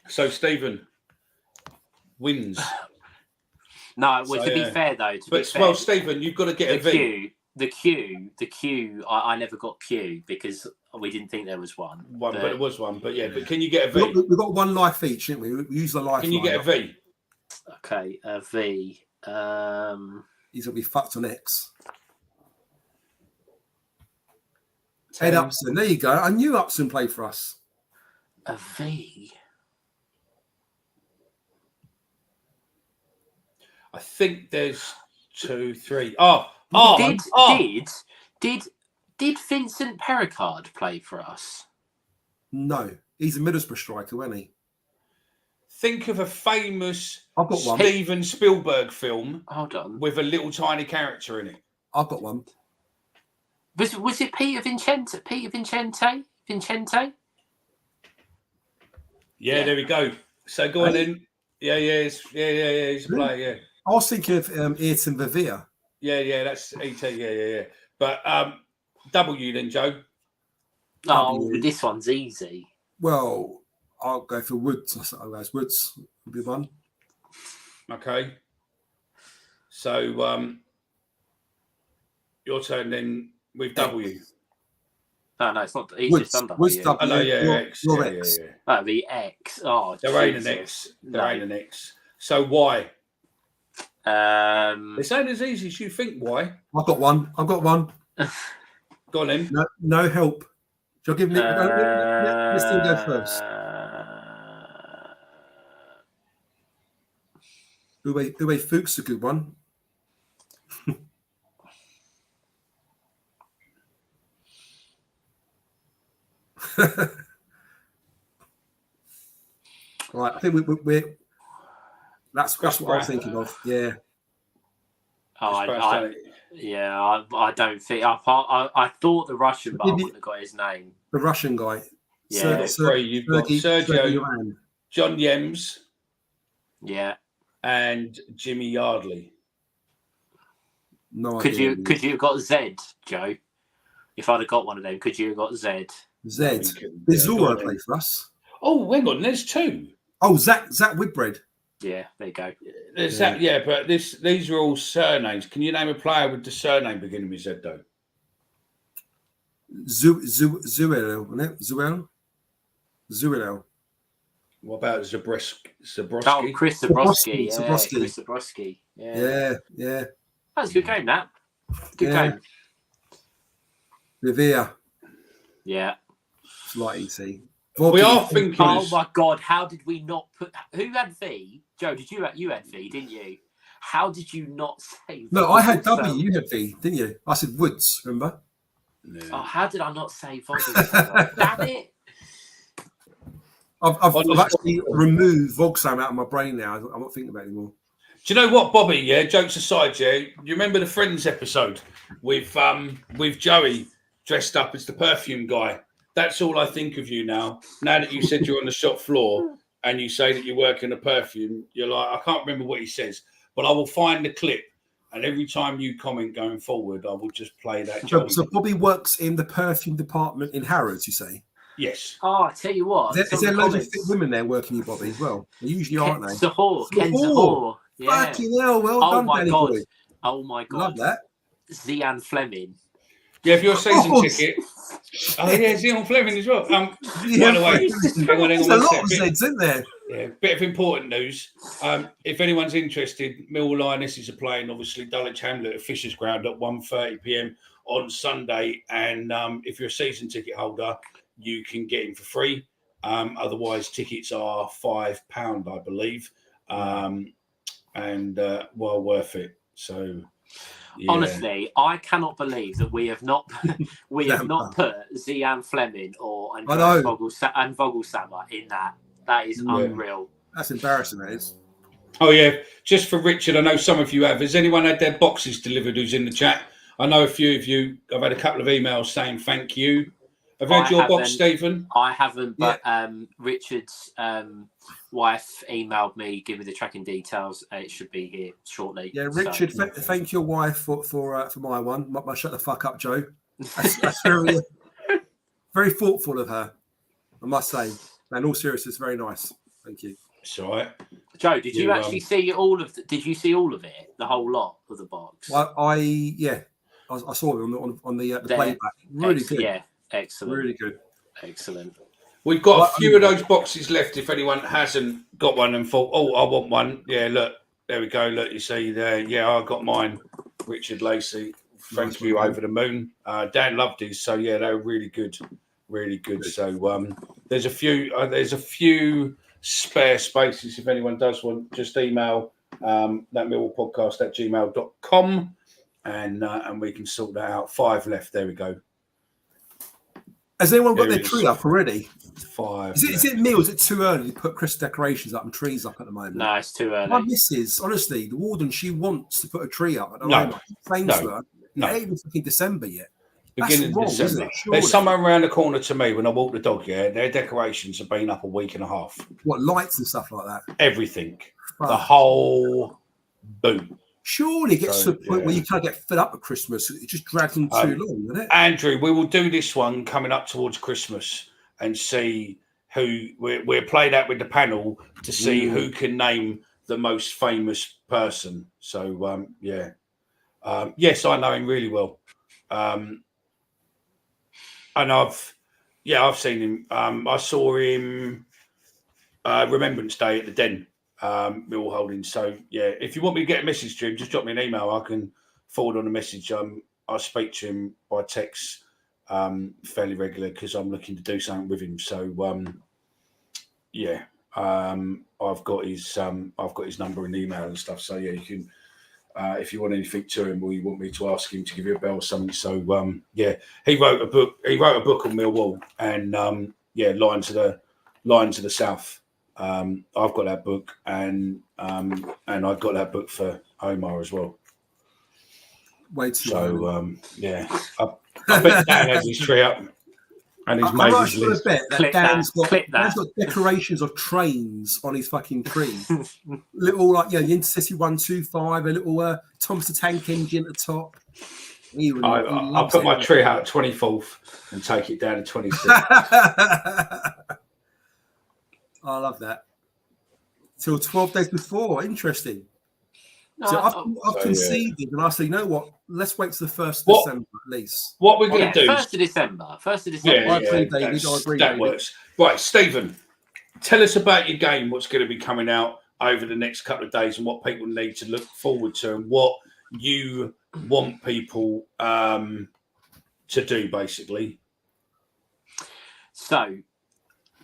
So Stephen wins. No, well, to be fair though, well, Stephen, you've got to get a V. The Q. I never got Q because we didn't think there was one. But there was one. But yeah, but can you get a V? We've got one life each, didn't we? We use the life. Can you get a V? Okay, a V. He's gonna be fucked on X. Ed Upson, there you go. I knew Upson played for us. A V. I think there's 2, 3. Did Vincent Pericard play for us? No, he's a Middlesbrough striker, wasn't he? Think of a famous I've got one. Steven Spielberg film. Hold on. With a little tiny character in it. I've got one. Was it Peter Vincente? Yeah, there we go. So go on in. Yeah, he's a player, yeah. I was thinking of Ayrton Vivia. Yeah, that's ET, yeah. But W then, Joe. Oh, this one's easy. Well, I'll go for Woods. Woods would be one. Okay. So your turn then with W. No, it's not. He's just done W. Woods W. Oh, no, X. Your X. Yeah. Oh, the X. Oh, there ain't an X. There ain't an X. So Y. It's ain't as easy as you think. Y. I've got one. Go on in. No help. Shall I give Nick? Let's go first. Uwe Fuchs a good one. Right, I think we're that's what I was thinking of. Yeah. Oh, Yeah, I don't think. I thought the Russian, but I wouldn't have got his name. The Russian guy. Yeah. You've got Sergio, John Yems, Yeah. and Jimmy Yardley. No Could idea. you have got Z, Joe? If I'd have got one of them, could you have got Z? Z. Did Zora play for us? Oh, hang on, there's two. Oh, Zach Whitbread. Yeah, there you go. There's that, yeah, but these are all surnames. Can you name a player with the surname beginning with Z, though? Zuel, wasn't it? Zuel. What about Zabrowski? Oh, Chris Zabrowski. Yeah, Zabrowski. Chris Zabrowski. Yeah. Yeah. That was a good game, that. Good game. Rivera. Yeah. Slight EC. We are thinking. Oh my God! How did we not put? Who had V? Joe, you had V, didn't you? How did you not say? No, I had W. You had V, didn't you? I said Woods. Remember? Yeah. Oh, how did I not say Vogelsang? Damn it! I've actually removed Vogsam out of my brain now. I'm not thinking about it anymore. Do you know what, Bobby? Yeah, jokes aside, yeah. You remember the Friends episode with Joey dressed up as the perfume guy? That's all I think of you now. Now that you said you're on the shop floor and you say that you work in a perfume, you're like, I can't remember what he says, but I will find the clip. And every time you comment going forward, I will just play that. So Bobby works in the perfume department in Harrods, you say? Yes. Oh, I tell you what. Is there loads of fit women there working with Bobby as well? They usually aren't they? Ken Zahor. Yeah. Fucking hell, well done, my Danny God. boy. Oh my God. Love that. Zian Fleming. Yeah, if you're a season ticket. Oh, yeah, Zion Fleming as well. By the way, hang on, there's a lot of Zeds, isn't there? Yeah, bit of important news. If anyone's interested, Millwall Lionesses are playing, obviously, Dulwich Hamlet at Fisher's Ground at 1:30 p.m. on Sunday. And if you're a season ticket holder, you can get in for free. Otherwise, tickets are £5, I believe. And well worth it. So... Yeah. Honestly, I cannot believe that we have not put Zian Fleming or Vogelsammer in that. That is unreal. That's embarrassing, that is. Oh yeah, just for Richard, I know some of you have. Has anyone had their boxes delivered who's in the chat? I know a few of you. I've had a couple of emails saying thank you. Have you had your box, Stephen? I haven't, but Richard's wife emailed me, give me the tracking details. It should be here shortly. Yeah, Richard, thank your wife for my one. My shut the fuck up, Joe. That's very, very thoughtful of her, I must say. In all seriousness, very nice. Thank you. It's all right. Joe, did you actually see all of Did you see all of it? The whole lot of the box? I saw it on the playback. Really good. Yeah, excellent. Really good. Excellent. We've got a few of those boxes left. If anyone hasn't got one and thought, oh, I want one. Yeah, look, there we go. Look, you see there. Yeah, I got mine. Richard Lacey. Thank you. Over the moon. Dan loved his. So yeah, they were really good. Really good. So there's a few spare spaces. If anyone does want, just email that millwallpodcast@gmail.com and we can sort that out. 5 left. There we go. Has anyone got their tree up already? 5. Is it me or is it too early to put Christmas decorations up and trees up at the moment? No, it's too early. My missus, honestly, the warden, she wants to put a tree up at the moment. No. It ain't even fucking December yet. Beginning of December. There's somewhere around the corner to me when I walk the dog, their decorations have been up a week and a half. What, lights and stuff like that? Everything. The whole boot. Surely it gets to the point where you can't get fed up at Christmas. It's just dragging too long, isn't it? Andrew, we will do this one coming up towards Christmas and see who we're playing out with the panel to see who can name the most famous person. So, yes, I know him really well. And I've seen him. I saw him Remembrance Day at the Den. Millwall Holdings. So yeah, if you want me to get a message to him, just drop me an email. I can forward on a message. I speak to him by text fairly regularly because I'm looking to do something with him. So I've got his number and email and stuff. So yeah, you can if you want anything to him or you want me to ask him to give you a bell or something. So he wrote a book. He wrote a book on Millwall and Line to the South. I've got that book and I've got that book for Omar as well. way too early. So I bet Dan has his tree up and he's I'm made not his sure to list. bet that Clip Dan's that. got decorations of trains on his fucking tree. Little the Intercity 125, a little Thomas the Tank Engine at the top. I'll put my tree out at 24th and take it down to 26th. I love that. Till 12 days before. Interesting. No, So I've conceded, and I say, you know what? Let's wait till the 1st of December at least. What we're going to do? 1st of December. 1st of December. I agree, David. I agree, that David. works. Right, Stephen, tell us about your game. What's going to be coming out over the next couple of days, and what people need to look forward to, and what you want people to do, basically. So,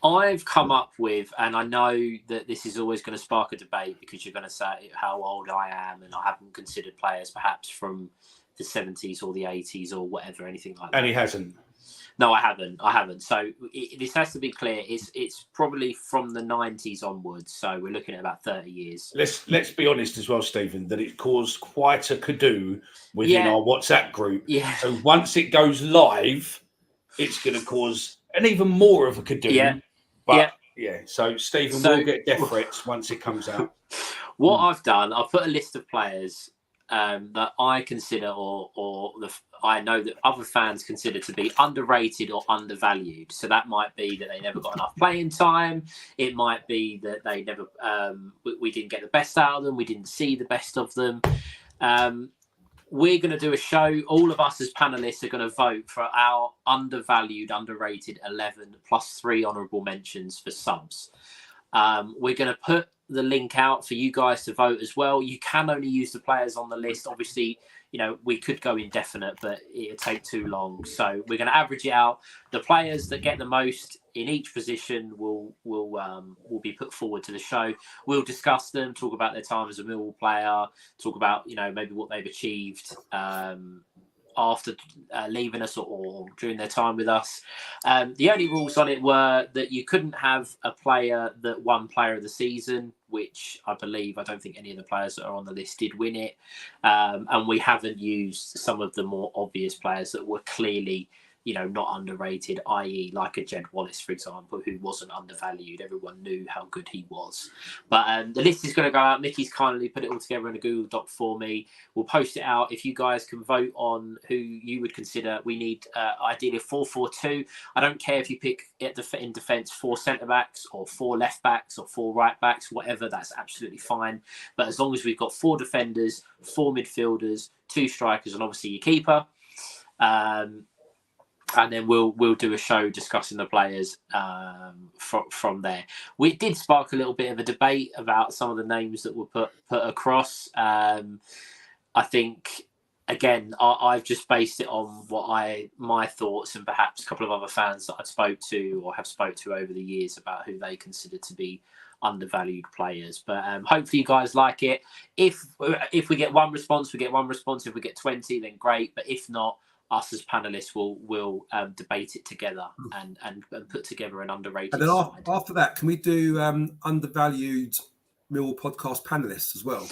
I've come up with, and I know that this is always going to spark a debate because you're going to say how old I am, and I haven't considered players perhaps from the 70s or the 80s or whatever, anything like that. And he hasn't. No, I haven't. So this has to be clear. It's probably from the 90s onwards. So we're looking at about 30 years. Let's be honest as well, Stephen, that it caused quite a to-do within our WhatsApp group. Yeah. So once it goes live, it's going to cause an even more of a to-do. Yeah. But so Stephen will get death threats once it comes out. What I've done, I've put a list of players that I consider I know that other fans consider to be underrated or undervalued. So that might be that they never got enough playing time. It might be that they never we didn't get the best out of them. We didn't see the best of them. We're going to do a show. All of us as panelists are going to vote for our undervalued, underrated 11 plus 3 honourable mentions for subs. We're going to put the link out for you guys to vote as well. You can only use the players on the list. Obviously, we could go indefinite, but it'd take too long. So we're going to average it out. The players that get the most in each position will be put forward to the show. We'll discuss them, talk about their time as a Millwall player, talk about maybe what they've achieved after leaving us or during their time with us. The only rules on it were that you couldn't have a player that won Player of the Season, which I don't think any of the players that are on the list did win it. And we haven't used some of the more obvious players that were clearly not underrated, i.e. like a Jed Wallace, for example, who wasn't undervalued. Everyone knew how good he was. But the list is going to go out. Mickey's kindly put it all together in a Google Doc for me. We'll post it out. If you guys can vote on who you would consider, we need ideally 4-4-2. I don't care if you pick in defence 4 centre-backs or 4 left-backs or 4 right-backs, whatever, that's absolutely fine. But as long as we've got 4 defenders, 4 midfielders, 2 strikers, and obviously your keeper, and then we'll do a show discussing the players from there. We did spark a little bit of a debate about some of the names that were put across. I think, again, I've just based it on my thoughts and perhaps a couple of other fans that I spoke to or have spoke to over the years about who they consider to be undervalued players. But hopefully you guys like it. If we get one response, we get one response. If we get 20, then great. But if not, us as panelists will debate it together and put together an underrated and then side. After that, can we do undervalued Millwall podcast panelists as well?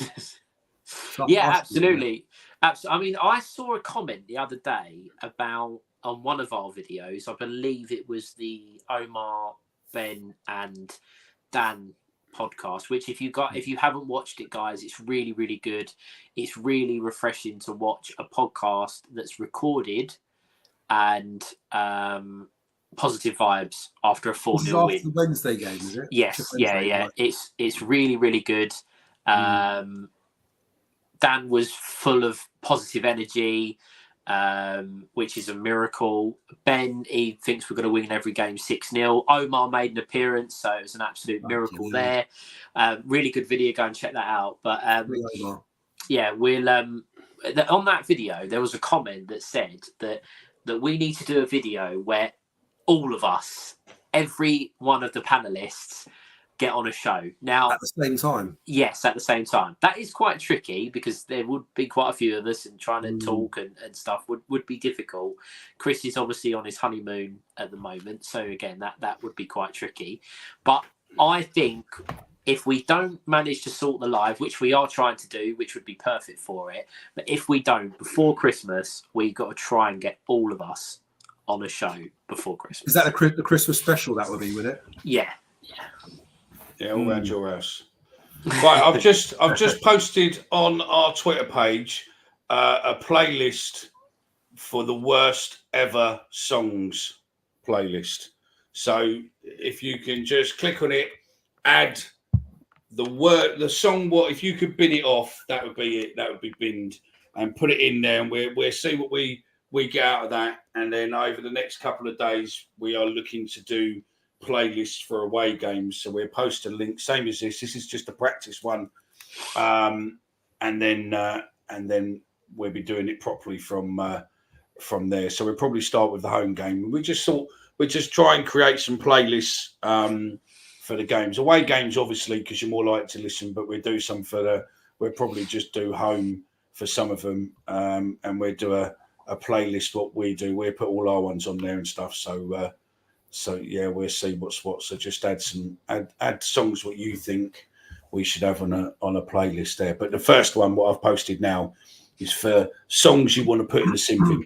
Yeah, absolutely. I mean, I saw a comment the other day about on one of our videos. I believe it was the Omar, Ben, and Dan podcast, which if you haven't watched it, guys, it's really, really good. It's really refreshing to watch a podcast that's recorded and positive vibes after a 4-0 win. The Wednesday game, is it? Yes, yeah. It's really, really good. Dan was full of positive energy, which is a miracle. Ben, he thinks we're going to win every game 6-0. Omar made an appearance, so it was an absolute miracle there. Really good video. Go and check that out. But we'll on that video there was a comment that said that we need to do a video where all of us, every one of the panelists, get on a show now at the same time. Yes, at the same time. That is quite tricky because there would be quite a few of us, and trying to talk and stuff would be difficult. Chris is obviously on his honeymoon at the moment, so again that would be quite tricky. But I think if we don't manage to sort the live, which we are trying to do, which would be perfect for it, but if we don't, before Christmas, we got to try and get all of us on a show before Christmas. Is that the Christmas special that would be with it? Yeah. Yeah, all around your house. Right, I've just posted on our Twitter page a playlist for the worst ever songs playlist. So if you can just click on it, add the song. What if you could bin it off? That would be it. That would be binned, and put it in there, and we'll see what we get out of that. And then over the next couple of days, we are looking to do playlists for away games. So we'll post a link, same as this. This is just a practice one, and then we'll be doing it properly from there. So we'll probably start with the home game. We just thought we'd just try and create some playlists for the games. Away games, obviously, because you're more likely to listen, but we'll do some we'll probably just do home for some of them, and we'll do a playlist. What we do, we'll put all our ones on there and stuff. So yeah, we'll see what's what. So just add songs what you think we should have on a playlist there. But the first one, what I've posted now, is for songs you want to put in the sin bin.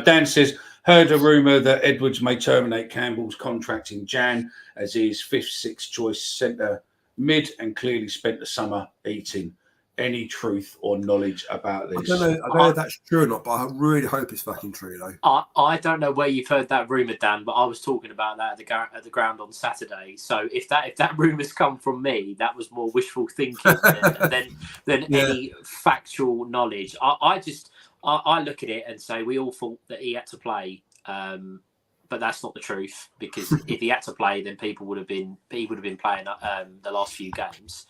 Dan says, heard a rumour that Edwards may terminate Campbell's contract in Jan as his 5th, 6th choice centre mid and clearly spent the summer eating. Any truth or knowledge about this? I don't know if that's true or not, but I really hope it's fucking true, though. I don't know where you've heard that rumour, Dan, but I was talking about that at the ground on Saturday. So if that rumour's come from me, that was more wishful thinking than any factual knowledge. I look at it and say we all thought that he had to play, but that's not the truth, because if he had to play, then he would have been playing the last few games.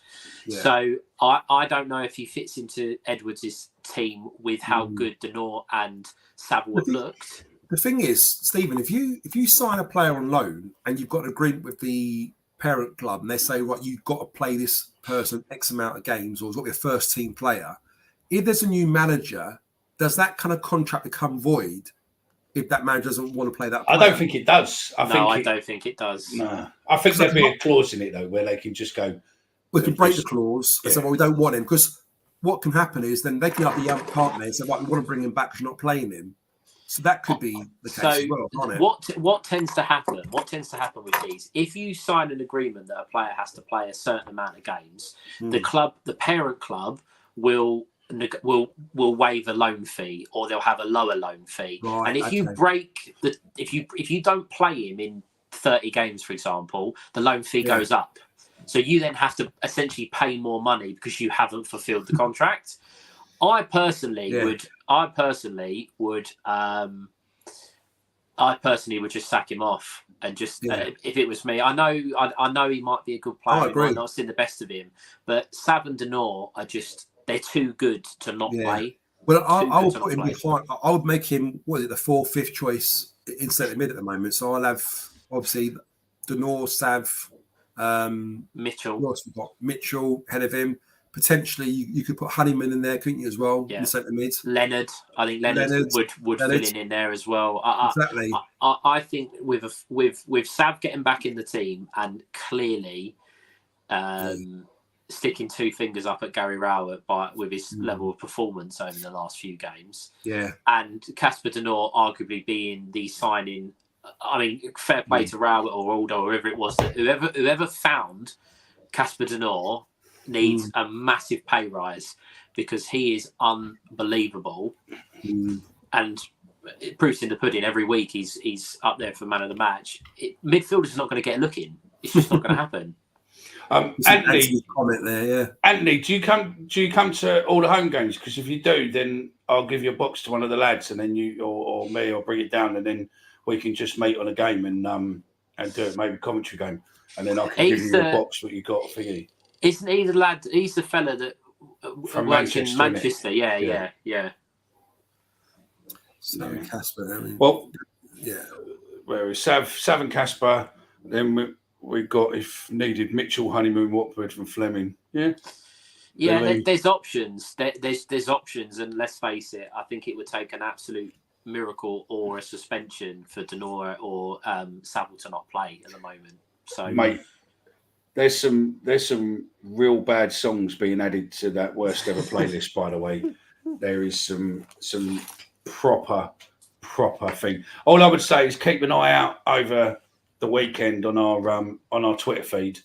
Yeah. So I don't know if he fits into Edwards' team with how good Denor and Saville have looked. The thing is, Stephen, if you sign a player on loan and you've got an agreement with the parent club and they say, right, you've got to play this person X amount of games, or it's got to be a first team player, if there's a new manager, does that kind of contract become void if that manager doesn't want to play that player? I don't think it does. I don't think it does. No. I think there'd be a clause in it, though, where they can just go... We can break the clause and say, well, we don't want him. Because what can happen is then they can have the young partner and say, right, we want to bring him back because you're not playing him. So that could be the case as well, can't it? What tends to happen? What tends to happen with these? If you sign an agreement that a player has to play a certain amount of games, the parent club will waive a loan fee, or they'll have a lower loan fee. Right, and if you break if you don't play him in 30 games, for example, the loan fee goes up. So you then have to essentially pay more money because you haven't fulfilled the contract. I personally would just sack him off and just if it was me, I know he might be a good player. I might not have seen the best of him, but Sav and Denor are just, they're too good to not play. Well, I will put him behind. I would make him, what is it, the 4th, 5th choice in centre mid at the moment. So I'll have obviously Denor, Sav, Mitchell ahead of him. Potentially, you could put Honeyman in there, couldn't you, as well? Yeah. In centre mid. Leonard, I think Leonard would fill in there as well. Exactly. I think with Sav getting back in the team and clearly sticking 2 fingers up at Gary Rowett with his level of performance over the last few games. Yeah. And Casper Denor arguably being the signing. I mean, fair play to Rowett or Aldo or whoever it was, that whoever found Casper Denor needs a massive pay rise, because he is unbelievable. And it proves in the pudding every week. He's up there for man of the match. Midfielder's not going to get a look in. It's just not going to happen. Anthony, comment there, yeah. Anthony, do you come to all the home games? Because if you do, then I'll give you a box to one of the lads, and then you or me, or bring it down, and then we can just meet on a game and do it, maybe commentary game, and then I can give you a box what you got for you. Isn't he the lad? He's the fella that from works in Manchester. Yeah. So Casper, I mean, well, yeah. Where is Sav and Casper? Then we got, if needed, Mitchell, Honeymoon, Watford, and Fleming. Yeah. There's options. There's options, and let's face it, I think it would take an absolute miracle or a suspension for Denora or Saville to not play at the moment. So, mate, there's some real bad songs being added to that worst ever playlist. By the way, there is some proper thing. All I would say is keep an eye out over the weekend on our Twitter feed,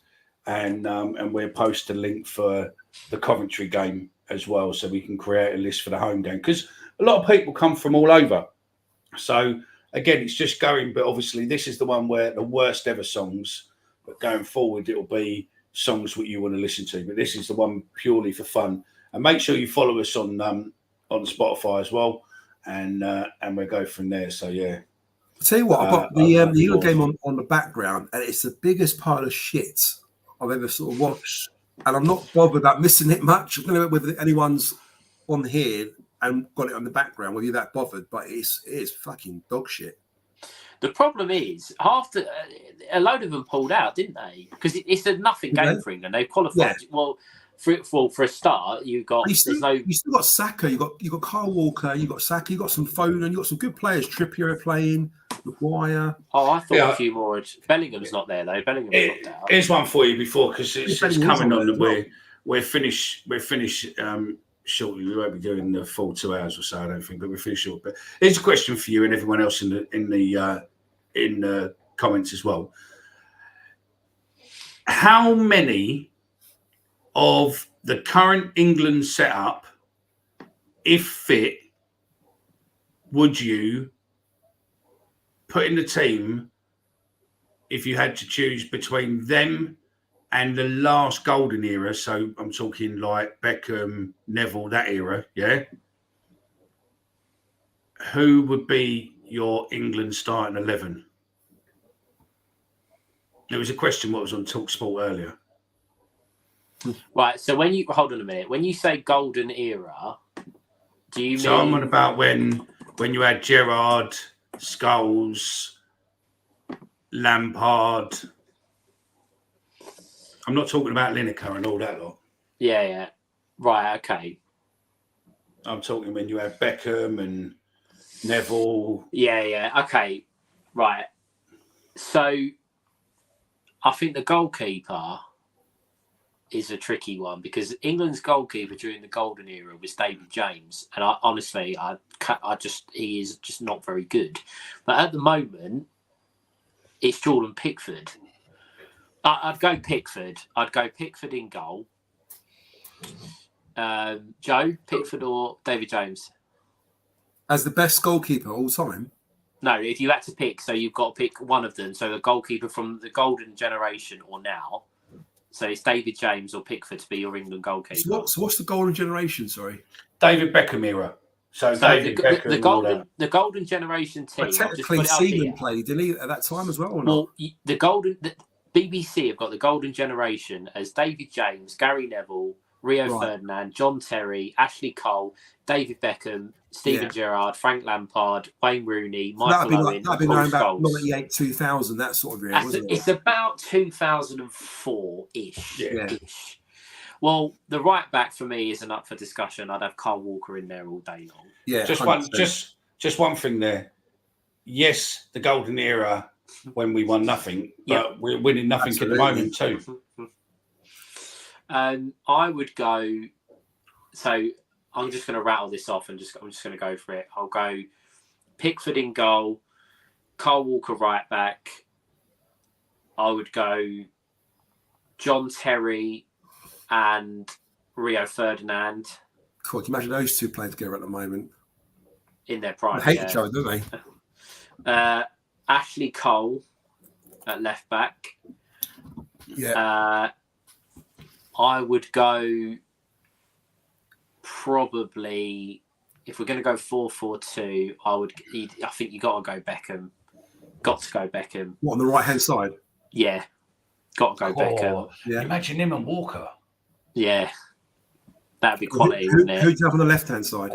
and we'll post a link for the Coventry game as well, so we can create a list for the home game, because a lot of people come from all over. So again, it's just going, but obviously this is the one where the worst ever songs. But going forward, it'll be songs what you want to listen to. But this is the one purely for fun. And make sure you follow us on Spotify as well, and we'll go from there. So yeah. I'll tell you what, I've got the England game on the background, and it's the biggest pile of shit I've ever sort of watched. And I'm not bothered about missing it much. I don't know whether anyone's on here and got it on the background, whether you're that bothered, but it is fucking dog shit. The problem is, after a load of them pulled out, didn't they? Because it's a nothing game for England. They qualified. Yeah. Well, for a start, you still got Saka, you got Kyle Walker, you got Saka, you got some Foden, you got some good players. Trippier playing, Maguire. Oh, I thought a few more. Bellingham's not there though. Bellingham's knocked out. Here's one for you before, because it's coming on. We're finished shortly. We won't be doing the full 2 hours or so, I don't think, but we're finished short. But here's a question for you and everyone else in the comments as well. How many of the current England setup, if fit, would you put in the team if you had to choose between them and the last golden era? So I'm talking like Beckham, Neville, that era, yeah? Who would be your England starting 11? There was a question what was on TalkSport earlier. Right, so when you hold on a minute, when you say golden era, do you mean? So I'm on about when you had Gerrard, Scholes, Lampard. I'm not talking about Lineker and all that lot. Yeah. Right, okay. I'm talking when you had Beckham and Neville. Yeah. Okay. Right. So I think the goalkeeper is a tricky one, because England's goalkeeper during the golden era was David James, and he is just not very good. But at the moment, it's Jordan Pickford. I'd go Pickford. I'd go Pickford in goal. Joe, Pickford or David James? As the best goalkeeper all time? No, if you had to pick, so you've got to pick one of them. So a goalkeeper from the golden generation or now. So it's David James or Pickford to be your England goalkeeper. So what's the golden generation, sorry? David Beckham era. So David Beckham. The golden generation team. But technically, Seaman played, didn't he, at that time as well, or not? Well, the BBC have got the golden generation as David James, Gary Neville, Rio Ferdinand, John Terry, Ashley Cole, David Beckham, Steven Gerrard, Frank Lampard, Wayne Rooney, Michael Owen, that'd be about 98, 2000, that sort of era, wasn't it? It's about 2004-ish. Yeah. Well, the right back for me isn't up for discussion. I'd have Kyle Walker in there all day long. Yeah, just one thing there. Yes, the golden era when we won nothing, but we're winning nothing at the moment too. I would go. So I'm just going to rattle this off and I'm just going to go for it. I'll go Pickford in goal, Kyle Walker right back. I would go John Terry and Rio Ferdinand. Cool. Can you imagine those two playing together at the moment? In their prime. They hate each other, don't they? Ashley Cole at left back. Yeah. I would go probably, if we're going to go 4-4-2, I think you got to go Beckham. Got to go Beckham. What, on the right hand side? Yeah, got to go Beckham. Yeah. Imagine him and Walker. Yeah, that'd be quality, wouldn't it? Who do you have on the left hand side?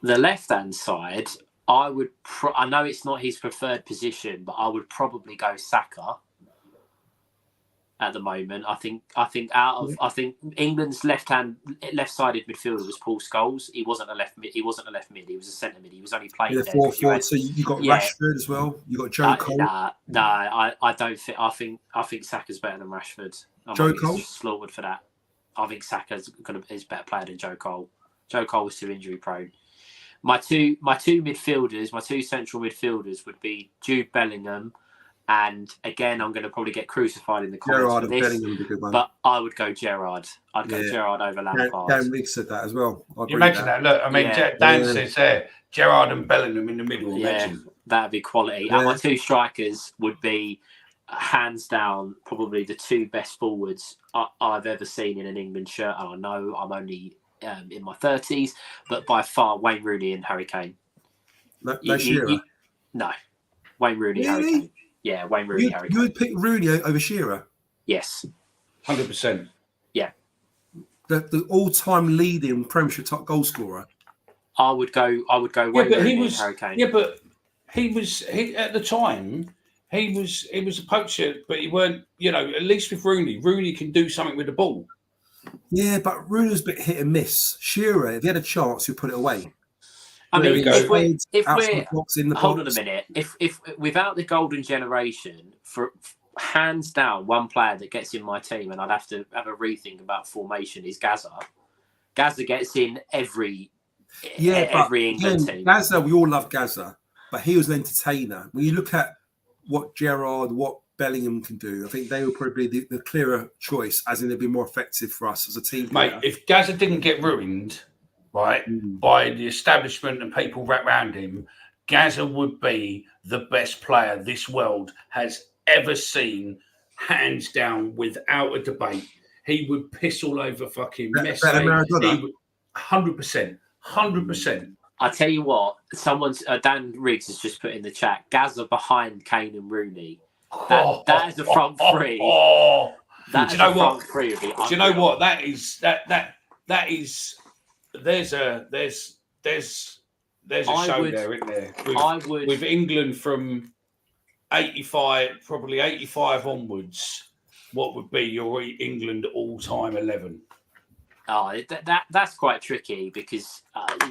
The left hand side, I would. I know it's not his preferred position, but I would probably go Saka. at the moment. I think England's left-sided midfielder was Paul Scholes. He wasn't a left mid. He was a centre mid. He was only playing there. 4-4. So you got Rashford as well. You got Joe Cole. I don't think. I think Saka's better than Rashford. Joe Cole slaughtered for that. I think Saka's is a better player than Joe Cole. Joe Cole was too injury prone. My two central midfielders would be Jude Bellingham. And again, I'm going to probably get crucified in the comments for this, but I would go Gerrard. I'd go Gerrard over Lampard. Dan Riggs said that as well. You imagine that. Look, I mean, Dan says there, Gerrard and Bellingham in the middle. Imagine. That'd be quality. And my two strikers would be, hands down, probably the two best forwards I've ever seen in an England shirt. And I know I'm only in my 30s, but by far, Wayne Rooney and Harry Kane. No, Shearer? No. Wayne Rooney, Harry Kane. Yeah, Wayne Rooney, Harry Kane. You would pick Rooney over Shearer? Yes. 100%. Yeah. The all-time leading Premiership top goal scorer. I would go Wayne Rooney and Harry Kane. Yeah, but he at the time, he was a poacher, but he weren't, at least with Rooney can do something with the ball. Yeah, but Rooney was a bit hit and miss. Shearer, if he had a chance, he'd put it away. I mean, if we're hold on a minute, if without the golden generation, for hands down, one player that gets in my team, and I'd have to have a rethink about formation, is Gaza. Gaza gets in every England team. Gaza, we all love Gaza, but he was an entertainer. When you look at what Gerrard, what Bellingham can do, I think they were probably the clearer choice, as in they'd be more effective for us as a team. Mate, if Gaza didn't get ruined, right, by the establishment and people wrapped around him, Gaza would be the best player this world has ever seen, hands down, without a debate. He would piss all over fucking Messi. 100%. I tell you what, Dan Riggs has just put in the chat, Gaza behind Kane and Rooney. That is a front three. That is a front three. Do you know what? That is. There's a show there, isn't there? With England from 85 onwards. What would be your England all-time 11? Oh, that's quite tricky because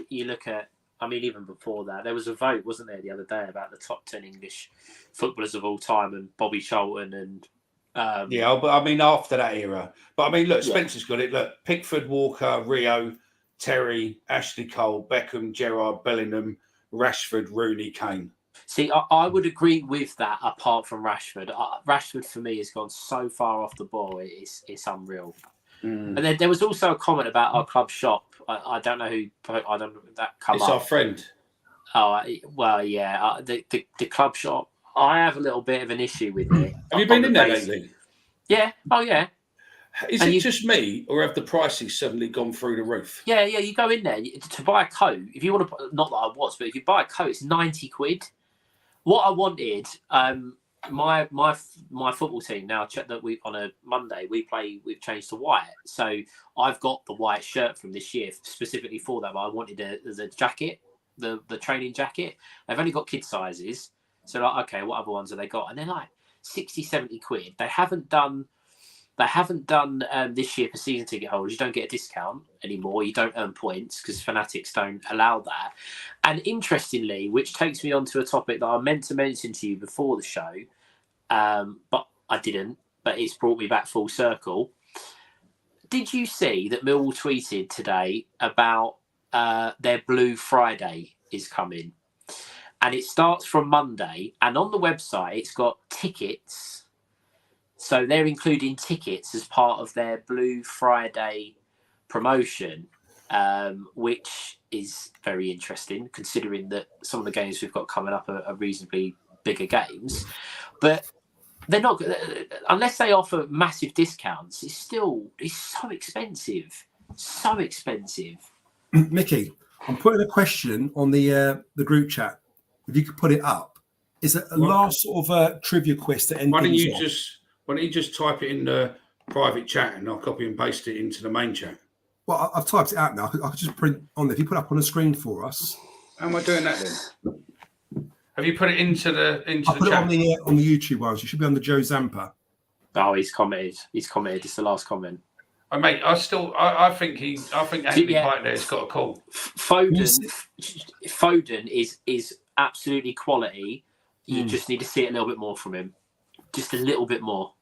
you look at. I mean, even before that, there was a vote, wasn't there, the other day about the top 10 English footballers of all time, and Bobby Charlton and. But I mean, after that era. But I mean, look, Spencer's got it. Look, Pickford, Walker, Rio, Terry, Ashley Cole, Beckham, Gerrard, Bellingham, Rashford, Rooney, Kane. See, I would agree with that. Apart from Rashford, Rashford for me has gone so far off the ball. It's unreal. And then there was also a comment about our club shop. I don't know who. I don't know that come it's up. Our friend. Oh well, yeah. The club shop. I have a little bit of an issue with it. Have you been in there lately? Yeah. Oh yeah. Is it just me, or have the prices suddenly gone through the roof? Yeah. You go in there to buy a coat. If you want to, not that I was, but if you buy a coat, it's 90 quid. What I wanted, my football team now. Check that we on a Monday we've changed to white. So I've got the white shirt from this year specifically for that. But I wanted the jacket, the training jacket. They've only got kid sizes. So like, okay, what other ones have they got? And they're like 60, 70 quid. They haven't done this year for season ticket holders. You don't get a discount anymore. You don't earn points because Fanatics don't allow that. And interestingly, which takes me on to a topic that I meant to mention to you before the show, but I didn't, but it's brought me back full circle. Did you see that Millwall tweeted today about their Blue Friday is coming? And it starts from Monday. And on the website, it's got tickets. So they're including tickets as part of their Blue Friday promotion, which is very interesting, considering that some of the games we've got coming up are reasonably bigger games. But they're not, unless they offer massive discounts, it's so expensive. So expensive. Mickey, I'm putting a question on the group chat. If you could put it up, is it a last sort of trivia quiz to end? Why don't you just type it in the private chat and I'll copy and paste it into the main chat? Well, I've typed it out now. I could just print on there. If you put it up on the screen for us. How am I doing that then? Have you put it into the I put chat? it on the YouTube ones. You should be on the Joe Zampa. Oh, he's commented. It's the last comment. I think Anthony Pike there's got a call. Foden is absolutely quality. You just need to see it a little bit more from him. Just a little bit more.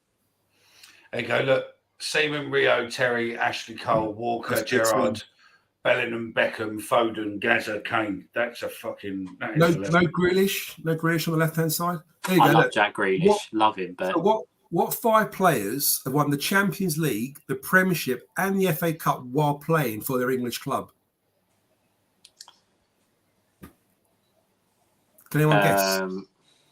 There you go. Look, Seaman, Rio, Terry, Ashley Cole, Walker, Gerrard, Bellingham, Beckham, Foden, Gazza, Kane. That's a fucking... No Grealish on the left-hand side. There you go. Love Jack Grealish. Love him. But so what 5 players have won the Champions League, the Premiership and the FA Cup while playing for their English club? Can anyone guess?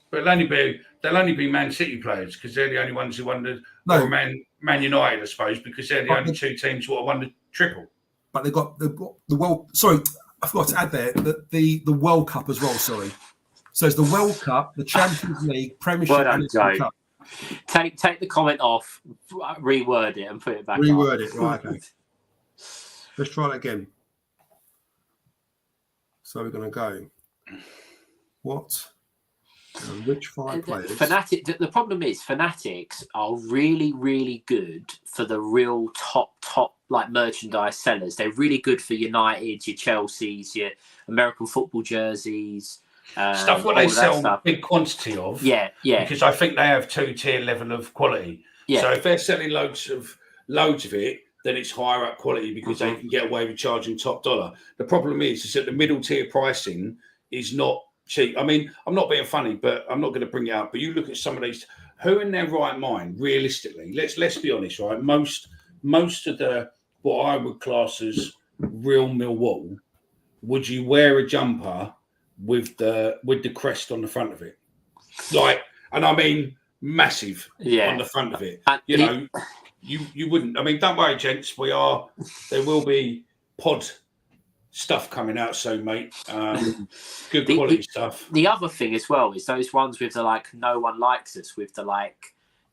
But they'll only be Man City players because they're the only ones who won or Man United, I suppose, because they're the only 2 teams who have won the triple. But they got the World. Sorry, I forgot to add there the World Cup as well. Sorry, so it's the World Cup, the Champions League, Premiership, and the World Cup. Take the comment off, reword it, and put it back. Reword it, right? Okay. Let's try it again. So we're going to go. What? Which 5 players? The problem is Fanatics are really, really good for the real top like merchandise sellers. They're really good for United, your Chelseas, your American football jersees. Stuff what they sell big quantity of. Yeah. Because I think they have 2-tier level of quality. Yeah. So if they're selling loads of it, then it's higher up quality because they can get away with charging top dollar. The problem is that the middle tier pricing is not cheap. I mean, I'm not being funny, but I'm not going to bring it up. But you look at some of these, who in their right mind, realistically, let's be honest, right? Most of the what I would class as real Millwall, would you wear a jumper with the crest on the front of it? And I mean massive on the front of it. You wouldn't. I mean, don't worry, gents. There will be pod stuff coming out soon, mate. Good quality stuff. The other thing as well is those ones with the no one likes us with the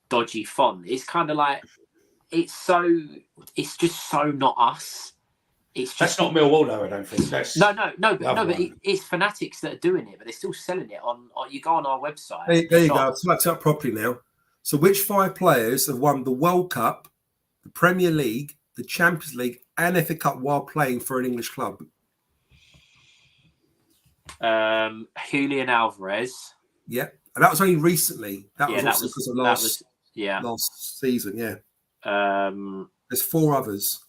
dodgy font. It's kind of it's just so not us. That's not Millwall though, I don't think. That's but it's Fanatics that are doing it, but they're still selling it on you go on our website. There you go. I've typed up properly now. So which 5 players have won the World Cup, the Premier League, the Champions League, and FA Cup while playing for an English club? Julian Alvarez. Yeah, and that was only recently. That was because of last season. Yeah. There's 4 others.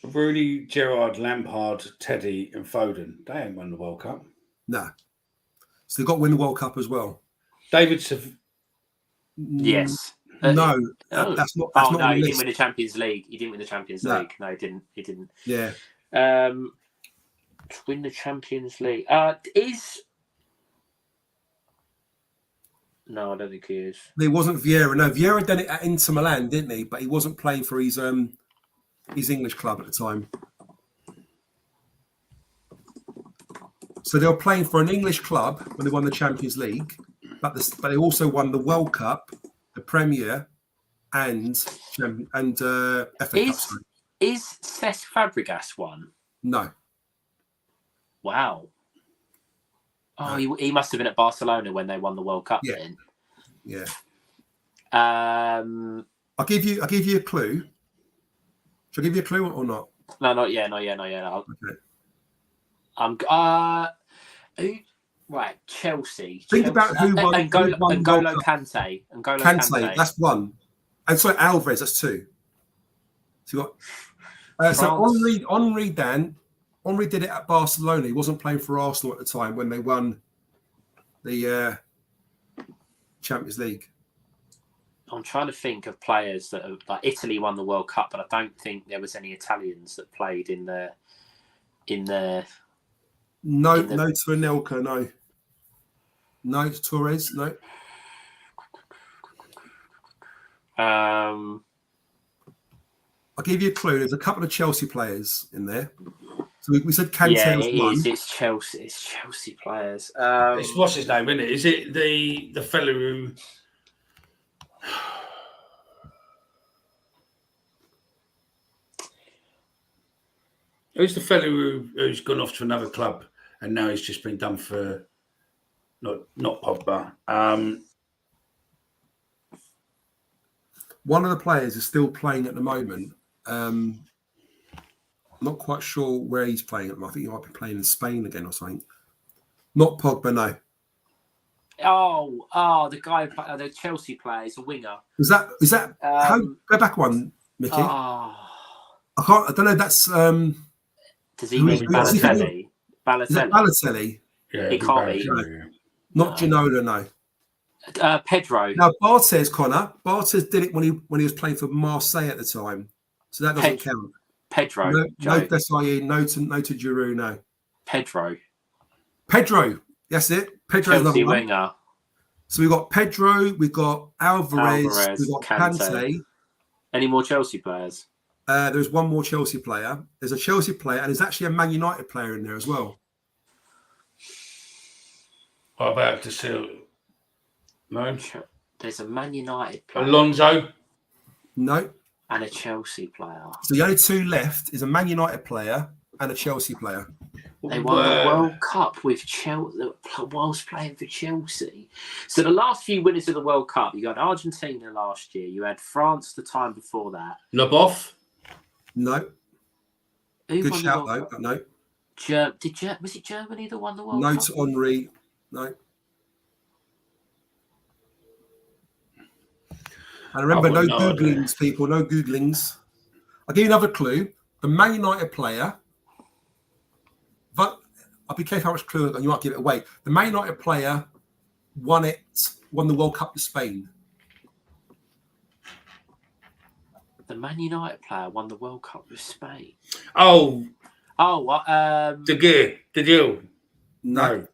Rooney, Gerrard, Lampard, Teddy, and Foden. They ain't won the World Cup. No. So they've got to win the World Cup as well. Davidson. Yes. No, that's not. No, he didn't win the Champions League. He didn't win the Champions League. No, he didn't. Yeah. To win the Champions League. No, I don't think he is. It wasn't Vieira. No, Vieira done it at Inter Milan, didn't he? But he wasn't playing for his English club at the time. So they were playing for an English club when they won the Champions League, but they also won the World Cup, the Premier, and FA Cup. Is Cesc Fabregas one? No. Wow. Oh, he must have been at Barcelona when they won the World Cup. Yeah. Then. Yeah. I'll give you a clue. Should I give you a clue or not? No, not yet. Okay. Right, Chelsea. Think about who won. N'Golo Kante. Kante, that's 1. And sorry, Alvarez, that's 2. So you got. So Henri did it at Barcelona. He wasn't playing for Arsenal at the time when they won the Champions League. I'm trying to think of players that have, Italy won the World Cup, but I don't think there was any Italians that played in the. No to Anelka, no. No to Torres, no. I'll give you a clue. There's a couple of Chelsea players in there. So we said Kante was 1. It's Chelsea. It's Chelsea players. What's his name, isn't it? Is it the fellow who? Who's the fellow who's gone off to another club and now he's just been done for not Pogba. One of the players is still playing at the moment. Not quite sure where he's playing at. I think he might be playing in Spain again or something. Not Pogba, no. The guy, the Chelsea player, is a winger. Is that how? Go back one, Mickey. I don't know. That's does he mean Balotelli? Is that Balotelli? Yeah, It can't be. Not Ginola, no. Pedro. Now Barthez, Connor. Barthez did it when he was playing for Marseille at the time, so that doesn't count. Pedro. No Desailly, no to Giroud, no. Pedro. That's it. Pedro's Chelsea winger. So we've got Pedro, we've got Alvarez, we've got Kante. Any more Chelsea players? There's one more Chelsea player. There's a Chelsea player, and there's actually a Man United player in there as well. What about to see? No. There's a Man United player. Alonso? No. And a Chelsea player. So the only two left is a Man United player and a Chelsea player. They won the World Cup with Chelsea whilst playing for Chelsea. So the last few winners of the World Cup, you had Argentina last year. You had France the time before that. Leboeuf? No. Good shout though, but no. Was it Germany that won the World Cup? No to Henry. No. And remember, no Googlings, people. No Googlings. I'll give you another clue. The Man United player. But I'll be careful how much clue, and you might give it away. The Man United player won the World Cup with Spain. The Man United player won the World Cup with Spain. De Gea. No.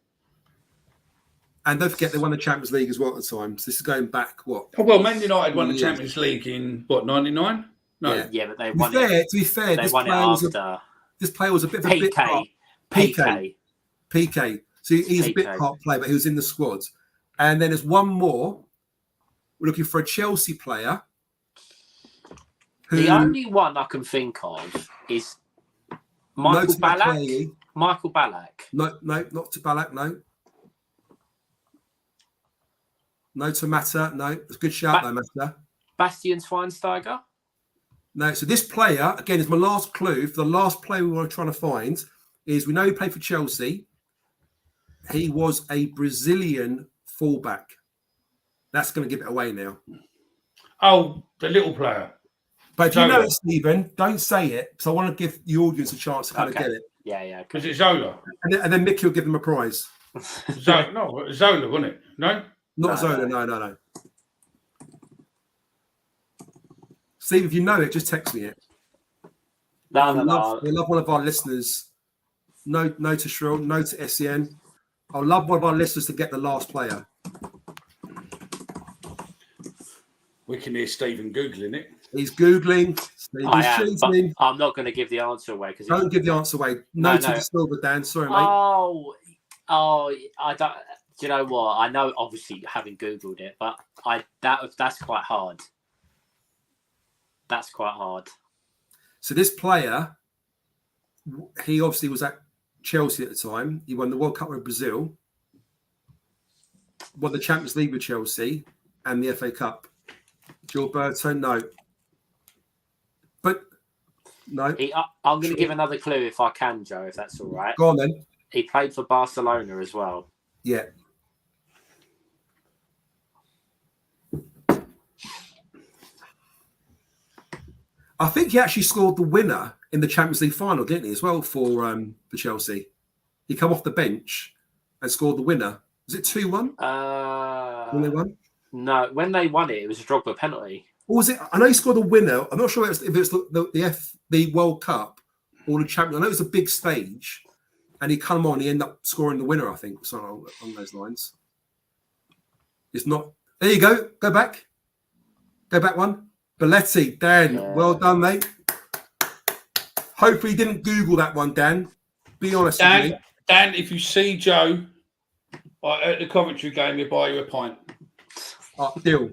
And don't forget, they won the Champions League as well at the time. So this is going back, what? Oh, well, Man United won the Champions League in, 99? No. Yeah, but they won it. To be fair, this player was a bit of a bit part. PK. So he's a bit part player, but he was in the squad. And then there's one more. We're looking for a Chelsea player. The only one I can think of is Michael Ballack. Michael Ballack. No, not to Ballack, no. No to Mata, no. It's a good shout though, Mata. Bastian Schweinsteiger? No, so this player, again, is my last clue. For the last player we were trying to find is we know he played for Chelsea. He was a Brazilian fullback. That's going to give it away now. Oh, the little player. But if you know it, Stephen, don't say it, because I want to give the audience a chance to kind of get it. Yeah. Because it's Zola. And then Mickey will give them a prize. Zola, wasn't it? No? Not Zola, no. Steve, if you know it, just text me it. No. We love one of our listeners. No to Shrill, no to SEN. I'll love one of our listeners to get the last player. We can hear Stephen Googling it. He's Googling. I'm not going to give the answer away. Don't give the answer away. No to the silver, Dan. Sorry, mate. I don't. Do you know what? I know, obviously, having Googled it, but that's quite hard. That's quite hard. So this player, he obviously was at Chelsea at the time. He won the World Cup with Brazil, won the Champions League with Chelsea, and the FA Cup. Gilberto, no. But, no. I'm going to give another clue if I can, Joe, if that's all right. Go on, then. He played for Barcelona as well. Yeah. I think he actually scored the winner in the Champions League final, didn't he, as well, for Chelsea? He come off the bench and scored the winner. Was it 2-1 when they won? No, when they won it was a Drogba penalty. Or was it? I know he scored a winner. I'm not sure if it's the World Cup or the Champions. I know it was a big stage, and he come on. He ended up scoring the winner, I think, something along those lines. It's not. There you go. Go back one. Belletti, Dan, well done, mate. Hopefully you didn't Google that one, Dan. Be honest with me. Dan, if you see Joe at the Coventry game, he'll buy you a pint. Deal.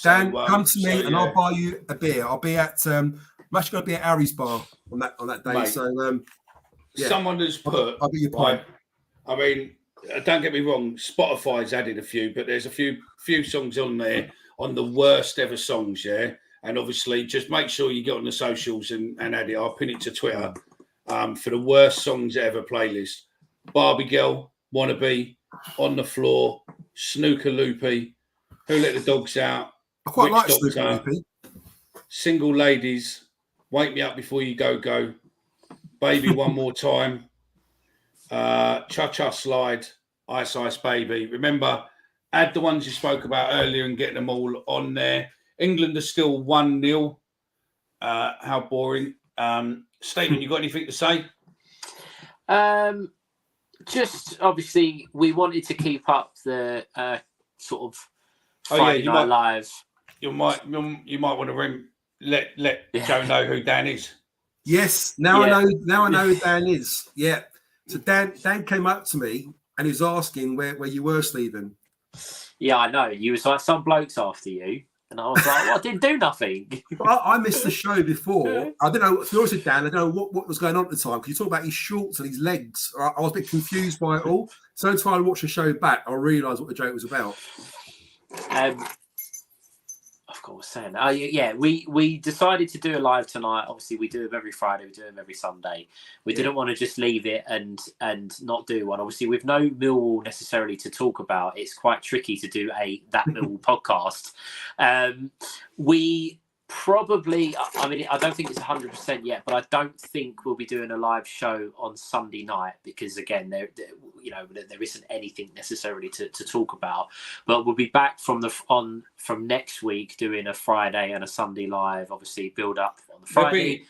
Dan, come to me and I'll buy you a beer. I'll be at I'm actually going to be at Harry's bar on that day. Mate, someone has put. I'll get you a pint. I mean, don't get me wrong, Spotify's added a few, but there's a few songs on there on the worst ever songs, yeah. And obviously, just make sure you get on the socials and add it. I'll pin it to Twitter for the worst songs ever playlist. Barbie Girl, Wannabe, On the Floor, Snooker Loopy, Who Let the Dogs Out, I quite like Witch Snooker Doctor, Loopy. Single Ladies, Wake Me Up Before You Go, Baby One More Time, Cha-Cha Slide, Ice Ice Baby. Remember, add the ones you spoke about earlier and get them all on there. England are still 1-0. How boring. Stephen, you got anything to say? Just obviously, we wanted to keep up the sort of Friday Night Live. You might want to let Joe know who Dan is. Yes, now I know who Dan is. Yeah. So Dan came up to me and he was asking where you were, Stephen. Yeah, I know. You was like, some blokes after you. And I was like, well, I didn't do nothing. I missed the show before. I don't know. To be honest with Dan, I don't know what was going on at the time, because you talk about his shorts and his legs. I was a bit confused by it all. So until I watched the show back, I realised what the joke was about. Of course, saying we decided to do a live tonight. Obviously, we do them every Friday, we do them every Sunday. We didn't want to just leave it and not do one. Obviously, with no Millwall necessarily to talk about, it's quite tricky to do that Millwall podcast. We probably, I don't think it's 100% yet, but I don't think we'll be doing a live show on Sunday night, because again, there isn't anything necessarily to talk about. But we'll be back from next week doing a Friday and a Sunday live. Obviously, build up on the Friday.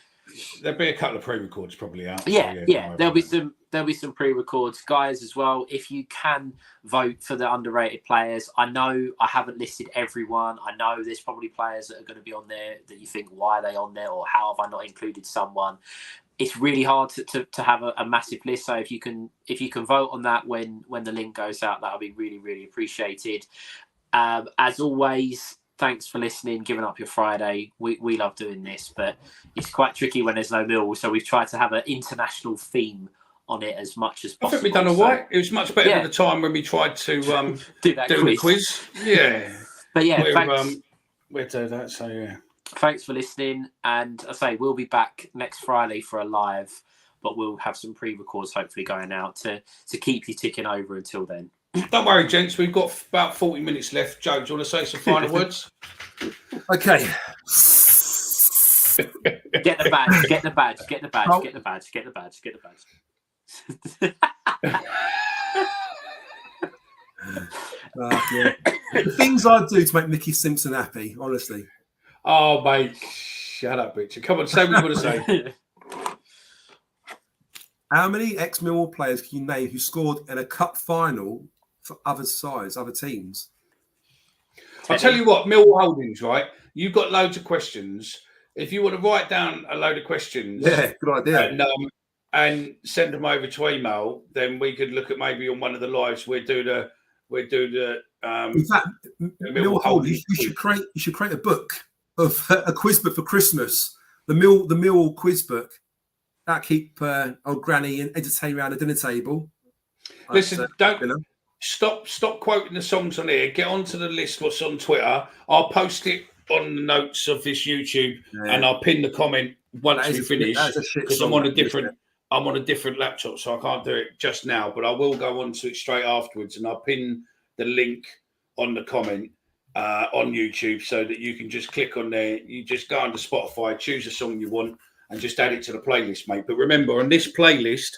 There'll be a couple of pre-records probably out. Yeah. There'll be some pre-records, guys, as well. If you can vote for the underrated players, I know I haven't listed everyone. I know there's probably players that are going to be on there that you think, why are they on there, or how have I not included someone? It's really hard to have a massive list. So if you can vote on that when the link goes out, that'll be really, really appreciated. As always, thanks for listening, giving up your Friday. We love doing this, but it's quite tricky when there's no Millwall. So we've tried to have an international theme on it as much as possible. I think we've done all right. It was much better than the time when we tried to do the quiz. Yeah. But yeah, we'll do that. So yeah. Thanks for listening. And I say we'll be back next Friday for a live, but we'll have some pre-records hopefully going out to keep you ticking over until then. Don't worry, gents. We've got about 40 minutes left. Joe, do you want to say some final words? Okay. Get the badge. Get the badge. Get the badge. Oh. Get the badge. Get the badge. Get the badge. Yeah. The things I'd do to make Mickey Simpson happy, honestly. Oh, mate. Shut up, Richard. Come on, say what you want to say. How many ex-Millwall players can you name who scored in a cup final for other sides, other teams? I'll tell you what, Millwall Holdings, right? You've got loads of questions. If you want to write down a load of questions, yeah, good idea, and send them over to email, then we could look at maybe on one of the lives. We'll do the. In fact, Millwall Holdings, you should create a book of a quiz book for Christmas. The Millwall quiz book. That keep old Granny entertained around the dinner table. Listen, don't stop quoting the songs on here. Get onto the list. What's on Twitter? I'll post it on the notes of this YouTube, and I'll pin the comment once we finish. Because I'm on a different laptop, so I can't do it just now. But I will go on to it straight afterwards, and I'll pin the link on the comment on YouTube so that you can just click on there. You just go onto Spotify, choose a song you want, and just add it to the playlist, mate. But remember, on this playlist,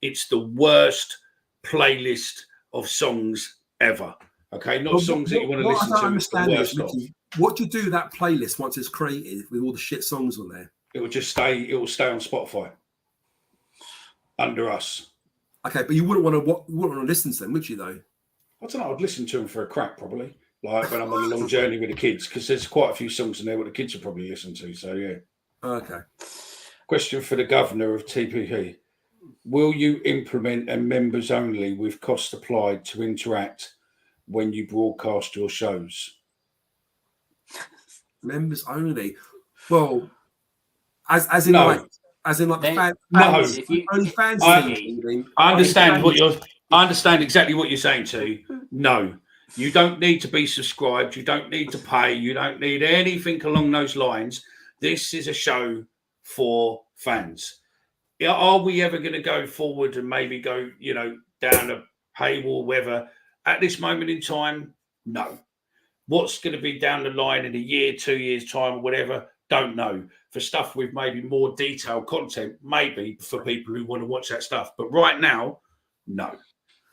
it's the worst playlist of songs ever. Okay, not songs that you want to listen to. I don't understand this, Mickey. What do you do with that playlist once it's created with all the shit songs on there? It will just stay. It will stay on Spotify under us. Okay, but you wouldn't want to listen to them, would you? Though I don't know. I'd listen to them for a crack, probably. Like when I'm on a long journey with the kids, because there's quite a few songs in there what the kids will probably listen to. So yeah. Okay. Question for the governor of TPP. Will you implement a members only with cost applied to interact when you broadcast your shows? Members only. Well, as in no. like the fans. No. Only fans. I understand what you're. I understand exactly what you're saying, to no. You don't need to be subscribed. You don't need to pay. You don't need anything along those lines. This is a show for fans. Are we ever going to go forward and maybe go, down a paywall, whether at this moment in time? No. What's going to be down the line in a year, 2 years' time, or whatever? Don't know. For stuff with maybe more detailed content, maybe for people who want to watch that stuff. But right now, no.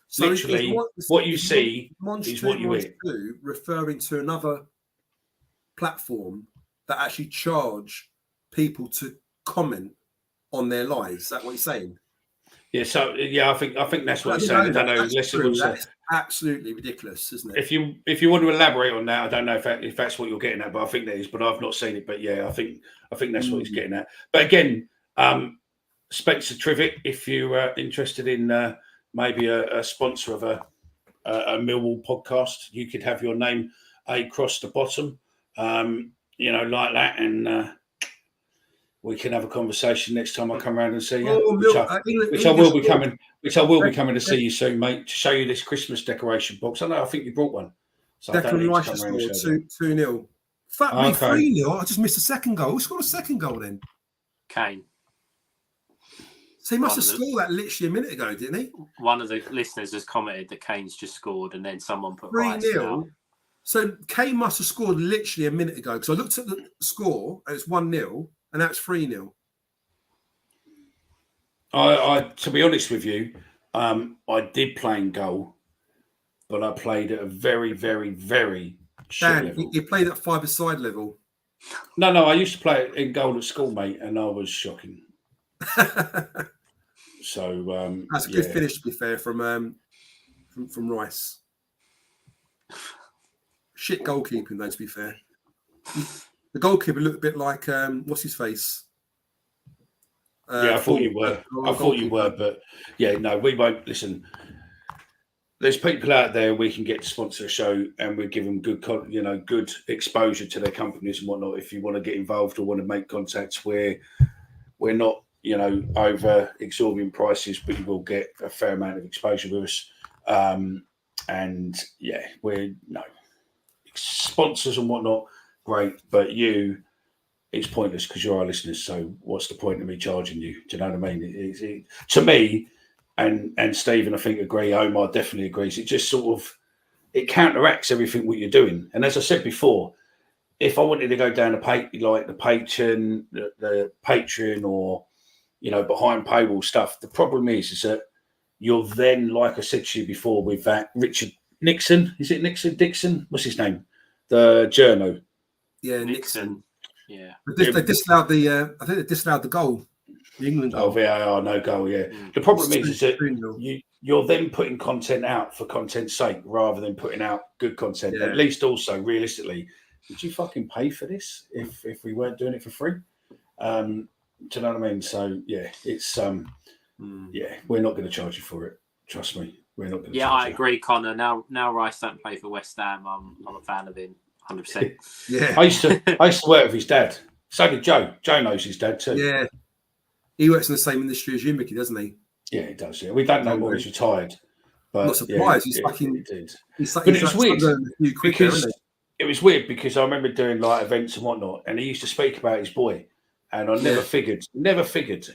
So literally, what you see is what you hear. Referring to another platform that actually charge people to comment on their lives. Is that what you're saying? Yeah. So I think that's what he's saying. I don't know. That's absolutely ridiculous, isn't it? If you want to elaborate on that, I don't know if that's what you're getting at, but I think that is. But I've not seen it. But yeah, I think that's what he's getting at. But again, Spencer Trivet, if you're interested in maybe a sponsor of a Millwall podcast, you could have your name across the bottom, like that, and we can have a conversation next time I come around and see you. Which I will be coming to see you soon, mate, to show you this Christmas decoration box. I think you brought one. So Declan Rice scored 2-0. Fuck me, 3-0. I just missed a second goal. Who scored a second goal then? Kane. So he must have scored that literally a minute ago, didn't he? One of the listeners has commented that Kane's just scored, and then someone put 3-0. So Kane must have scored literally a minute ago, because I looked at the score and it's 1-0, and now it's 3-0. I to be honest with you, I did play in goal, but I played at a very, very, very shit level. You played at 5-a-side level. No, I used to play in goal at school, mate, and I was shocking. So that's a good finish, to be fair, from Rice. Shit goalkeeping, though, to be fair. The goalkeeper looked a bit like what's his face? I thought you were. But yeah, no, we won't listen. There's people out there we can get to sponsor a show, and we give them good exposure to their companies and whatnot. If you want to get involved or want to make contacts, we're not over exorbitant prices, but you will get a fair amount of exposure with us. And yeah, sponsors and whatnot, great, but it's pointless because you're our listeners. So what's the point of me charging you? Do you know what I mean? To me, and Stephen, I think agree. Omar definitely agrees. It just sort of counteracts everything what you're doing. And as I said before, if I wanted to go down the Patreon, or behind paywall stuff, the problem is that you're then, like I said to you before, with that Richard Nixon. Is it Nixon? Dixon? What's his name? The journo. Yeah, Nixon. Yeah. They disallowed the. I think they disallowed the goal. The England goal. Oh, VAR, no goal. Yeah. The problem is that you're then putting content out for content's sake rather than putting out good content. Yeah. At least, also realistically, did you fucking pay for this if we weren't doing it for free? Do you know what I mean? So yeah, it's we're not going to charge you for it. Trust me, we're not going to. Yeah, I agree, Connor. Now Rice don't play for West Ham. I'm a fan of him, 100%. Yeah, I used to work with his dad. So did Joe. Joe knows his dad too. Yeah, he works in the same industry as you, Mickey, doesn't he? Yeah, he does. Yeah, we don't know more. He's retired. But I'm not surprised. He's fucking. But it was weird because it was weird because I remember doing like events and whatnot, and he used to speak about his boy. And I never figured, never clicked.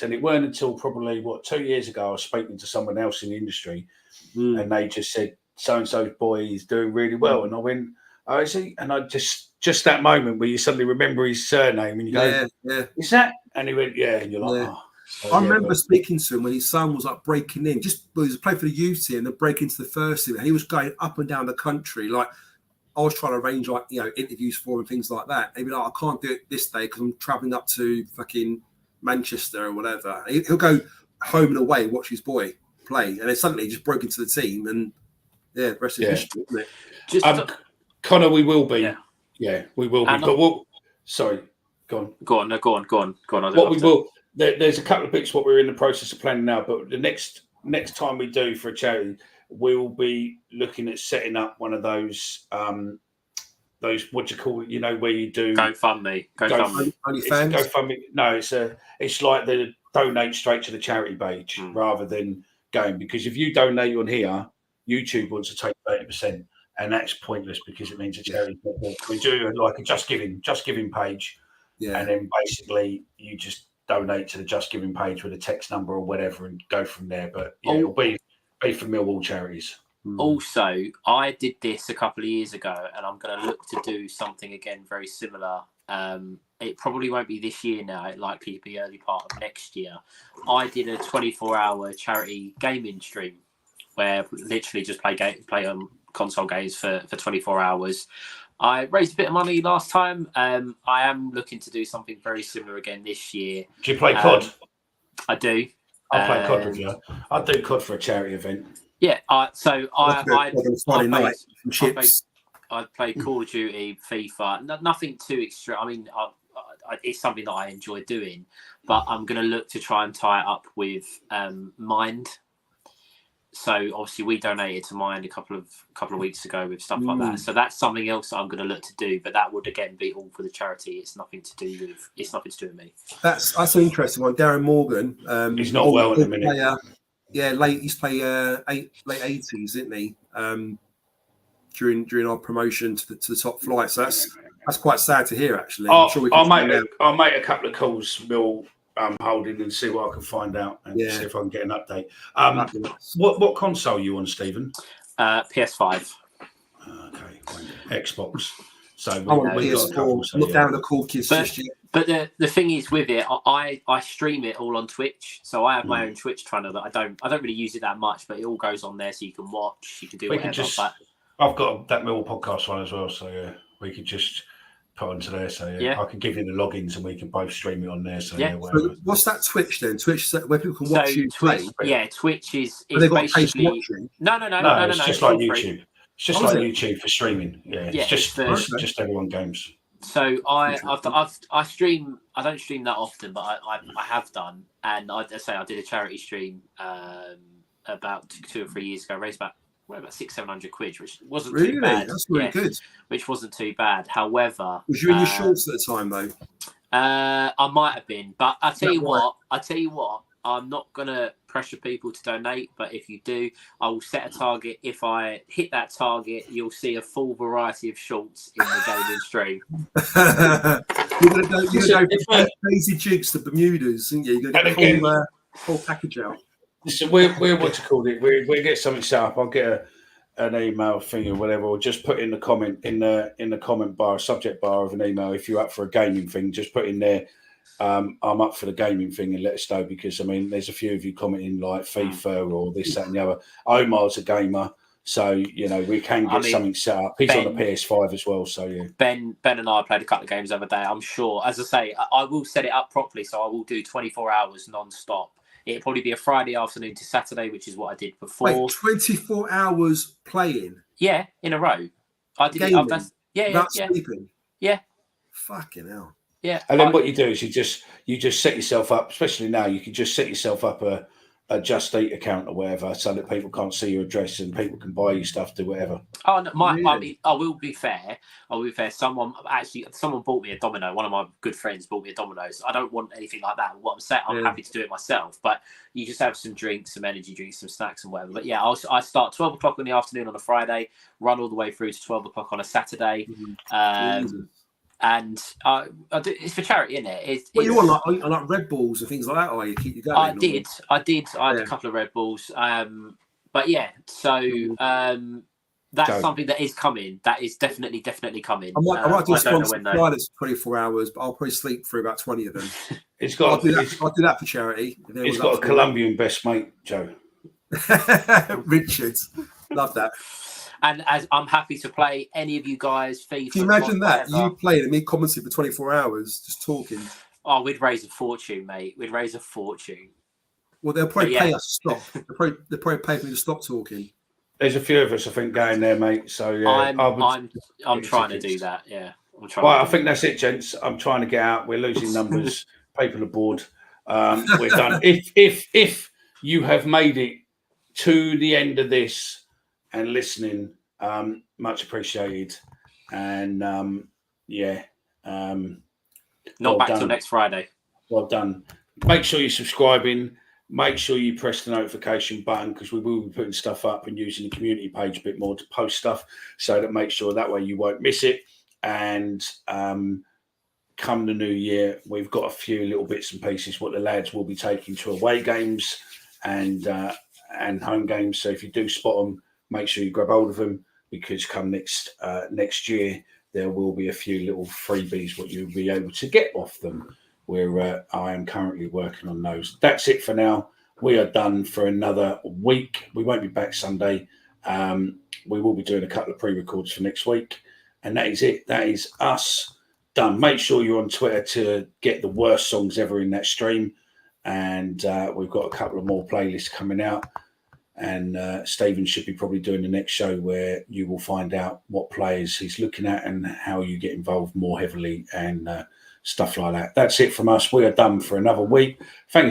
And it weren't until probably 2 years ago I was speaking to someone else in the industry, and they just said, so-and-so's boy is doing really well. And I went, oh, is he? And I just that moment where you suddenly remember his surname and you go, is that? And he went, yeah. And you're like, oh. So, I remember speaking to him when his son was like breaking in. He was playing for the youth team and then breaking into the first team. And he was going up and down the country, like, I was trying to arrange interviews for him and things like that. He'd be like, I can't do it this day because I'm travelling up to fucking Manchester or whatever. He'll go home and away, watch his boy play, and then suddenly he just broke into the team, and the rest is history, isn't it? Connor, we will be. Yeah, we will be. But sorry, go on. Go on. What we will. There's a couple of bits what we're in the process of planning now, but the next time we do for a charity, we will be looking at setting up one of those what do you call it? Where you do GoFundMe. GoFundMe. No, it's like the donate straight to the charity page rather than going, because if you donate on here, YouTube wants to take 30%, and that's pointless because it means a charity. We do like a Just Giving page, and then basically you just donate to the Just Giving page with a text number or whatever and go from there. But it'll be for Millwall charities. Also, I did this a couple of years ago, and I'm going to look to do something again very similar. It probably won't be this year now. It likely be early part of next year. I did a 24-hour charity gaming stream where literally just play console games for 24 hours. I raised a bit of money last time. I am looking to do something very similar again this year. Do you play COD? I do. I'll play COD with you. I'll do COD for a charity event. Yeah, I play chips. Call of Duty, FIFA. Nothing too extreme. I mean, it's something that I enjoy doing, but I'm going to look to try and tie it up with Mind. So obviously, we donated to Mind a couple of weeks ago with stuff like that. So that's something else that I'm going to look to do. But that would again be all for the charity. It's nothing to do with me. That's an interesting one. Darren Morgan. He's not well in a minute. Player, he's played late 80s, didn't he? During our promotion to the top flight. So that's quite sad to hear, actually. I'm sure I'll make a couple of calls, Mill holding, and see what I can find out and see if I can get an update. What console are you on, Stephen? PS5. Okay, Xbox. So we got PS4. Not down the cool kids just yet. But the thing is with it, I stream it all on Twitch, so I have my own Twitch channel that I don't really use it that much, but it all goes on there, so you can watch, you can do whatever. I've got that Millwall podcast one as well, so we could just put onto there. So I can give you the logins and we can both stream it on there. So So what's that Twitch then? Twitch is where people can watch you play. Yeah, Twitch is basically no. It's just like YouTube. It's just like YouTube for streaming. Yeah, it's just everyone games. So I stream. I don't stream that often, but I have done, and I did a charity stream about 2 or 3 years ago. Raised about 600-700 quid, which wasn't too bad. That's really good. Which wasn't too bad. However, was you in your shorts at the time though? I might have been, but I tell you what, I'm not gonna pressure people to donate. But if you do, I will set a target. If I hit that target, you'll see a full variety of shorts in the gaming stream. You're gonna go from crazy jigs to Bermudas, aren't you? You're gonna get the whole package out. So we're what to call it. We get something set up. I'll get an email thing or whatever, or just put in the comment in the comment bar, subject bar of an email. If you're up for a gaming thing, just put in there. I'm up for the gaming thing, and let us know, because I mean, there's a few of you commenting like FIFA or this, that, and the other. Omar's a gamer, so we can get something set up. He's on the PS5 as well, so yeah. Ben and I played a couple of games the other day. I'm sure, as I say, I will set it up properly, so I will do 24 hours non-stop. It'll probably be a Friday afternoon to Saturday, which is what I did before. Wait, 24 hours playing? Yeah, in a row. I did gaming, it. Sleeping? Yeah. Fucking hell. Yeah. And then what you do is you just set yourself up, especially now, you can just set yourself up a Just Eat account or whatever, so that people can't see your address and people can buy you stuff, do whatever. Oh no, I mean, I will be fair. Someone bought me a Domino. One of my good friends bought me a Domino's. I don't want anything like that. What I'm saying, I'm happy to do it myself. But you just have some drinks, some energy drinks, some snacks, and whatever. But yeah, I start 12 o'clock in the afternoon on a Friday, run all the way through to 12 o'clock on a Saturday. And it's for charity, isn't it? You want like Red Bulls and things like that, or you keep you going? I did. I had a couple of Red Bulls. But yeah, so that's something that is coming. That is definitely coming. I might do a sponsored flight that's 24 hours, but I'll probably sleep for about 20 of them. I'll do that for charity. It's got a Colombian best mate, Joe. Richard, love that. And as I'm happy to play any of you guys, FIFA. Can you imagine that? You playing and me commenting for 24 hours, just talking. Oh, we'd raise a fortune, mate. We'd raise a fortune. Well, they'll probably pay us to stop. They'll probably pay me to stop talking. There's a few of us, I think, going there, mate. So yeah, I'm trying to do that. Yeah, I'm trying. Well, I think that's it, gents. I'm trying to get out. We're losing numbers. People are bored. We're done. If you have made it to the end of this and listening, much appreciated. And not well back done. till next Friday. Well done. Make sure you're subscribing. make sure you press the notification button, because we will be putting stuff up and using the community page a bit more to post stuff, so that make sure that way you won't miss it. And come the new year, we've got a few little bits and pieces what the lads will be taking to away games and home games. So if you do spot them, make sure you grab hold of them, because come next year there will be a few little freebies what you'll be able to get off them, where I am currently working on those. That's it for now. We are done for another week. We won't be back Sunday. We will be doing a couple of pre-records for next week, and that is it. That is us done. Make sure you're on Twitter to get the worst songs ever in that stream, and we've got a couple of more playlists coming out, and Stephen should be probably doing the next show where you will find out what players he's looking at and how you get involved more heavily and stuff like that. That's it from us. We are done for another week. Thank you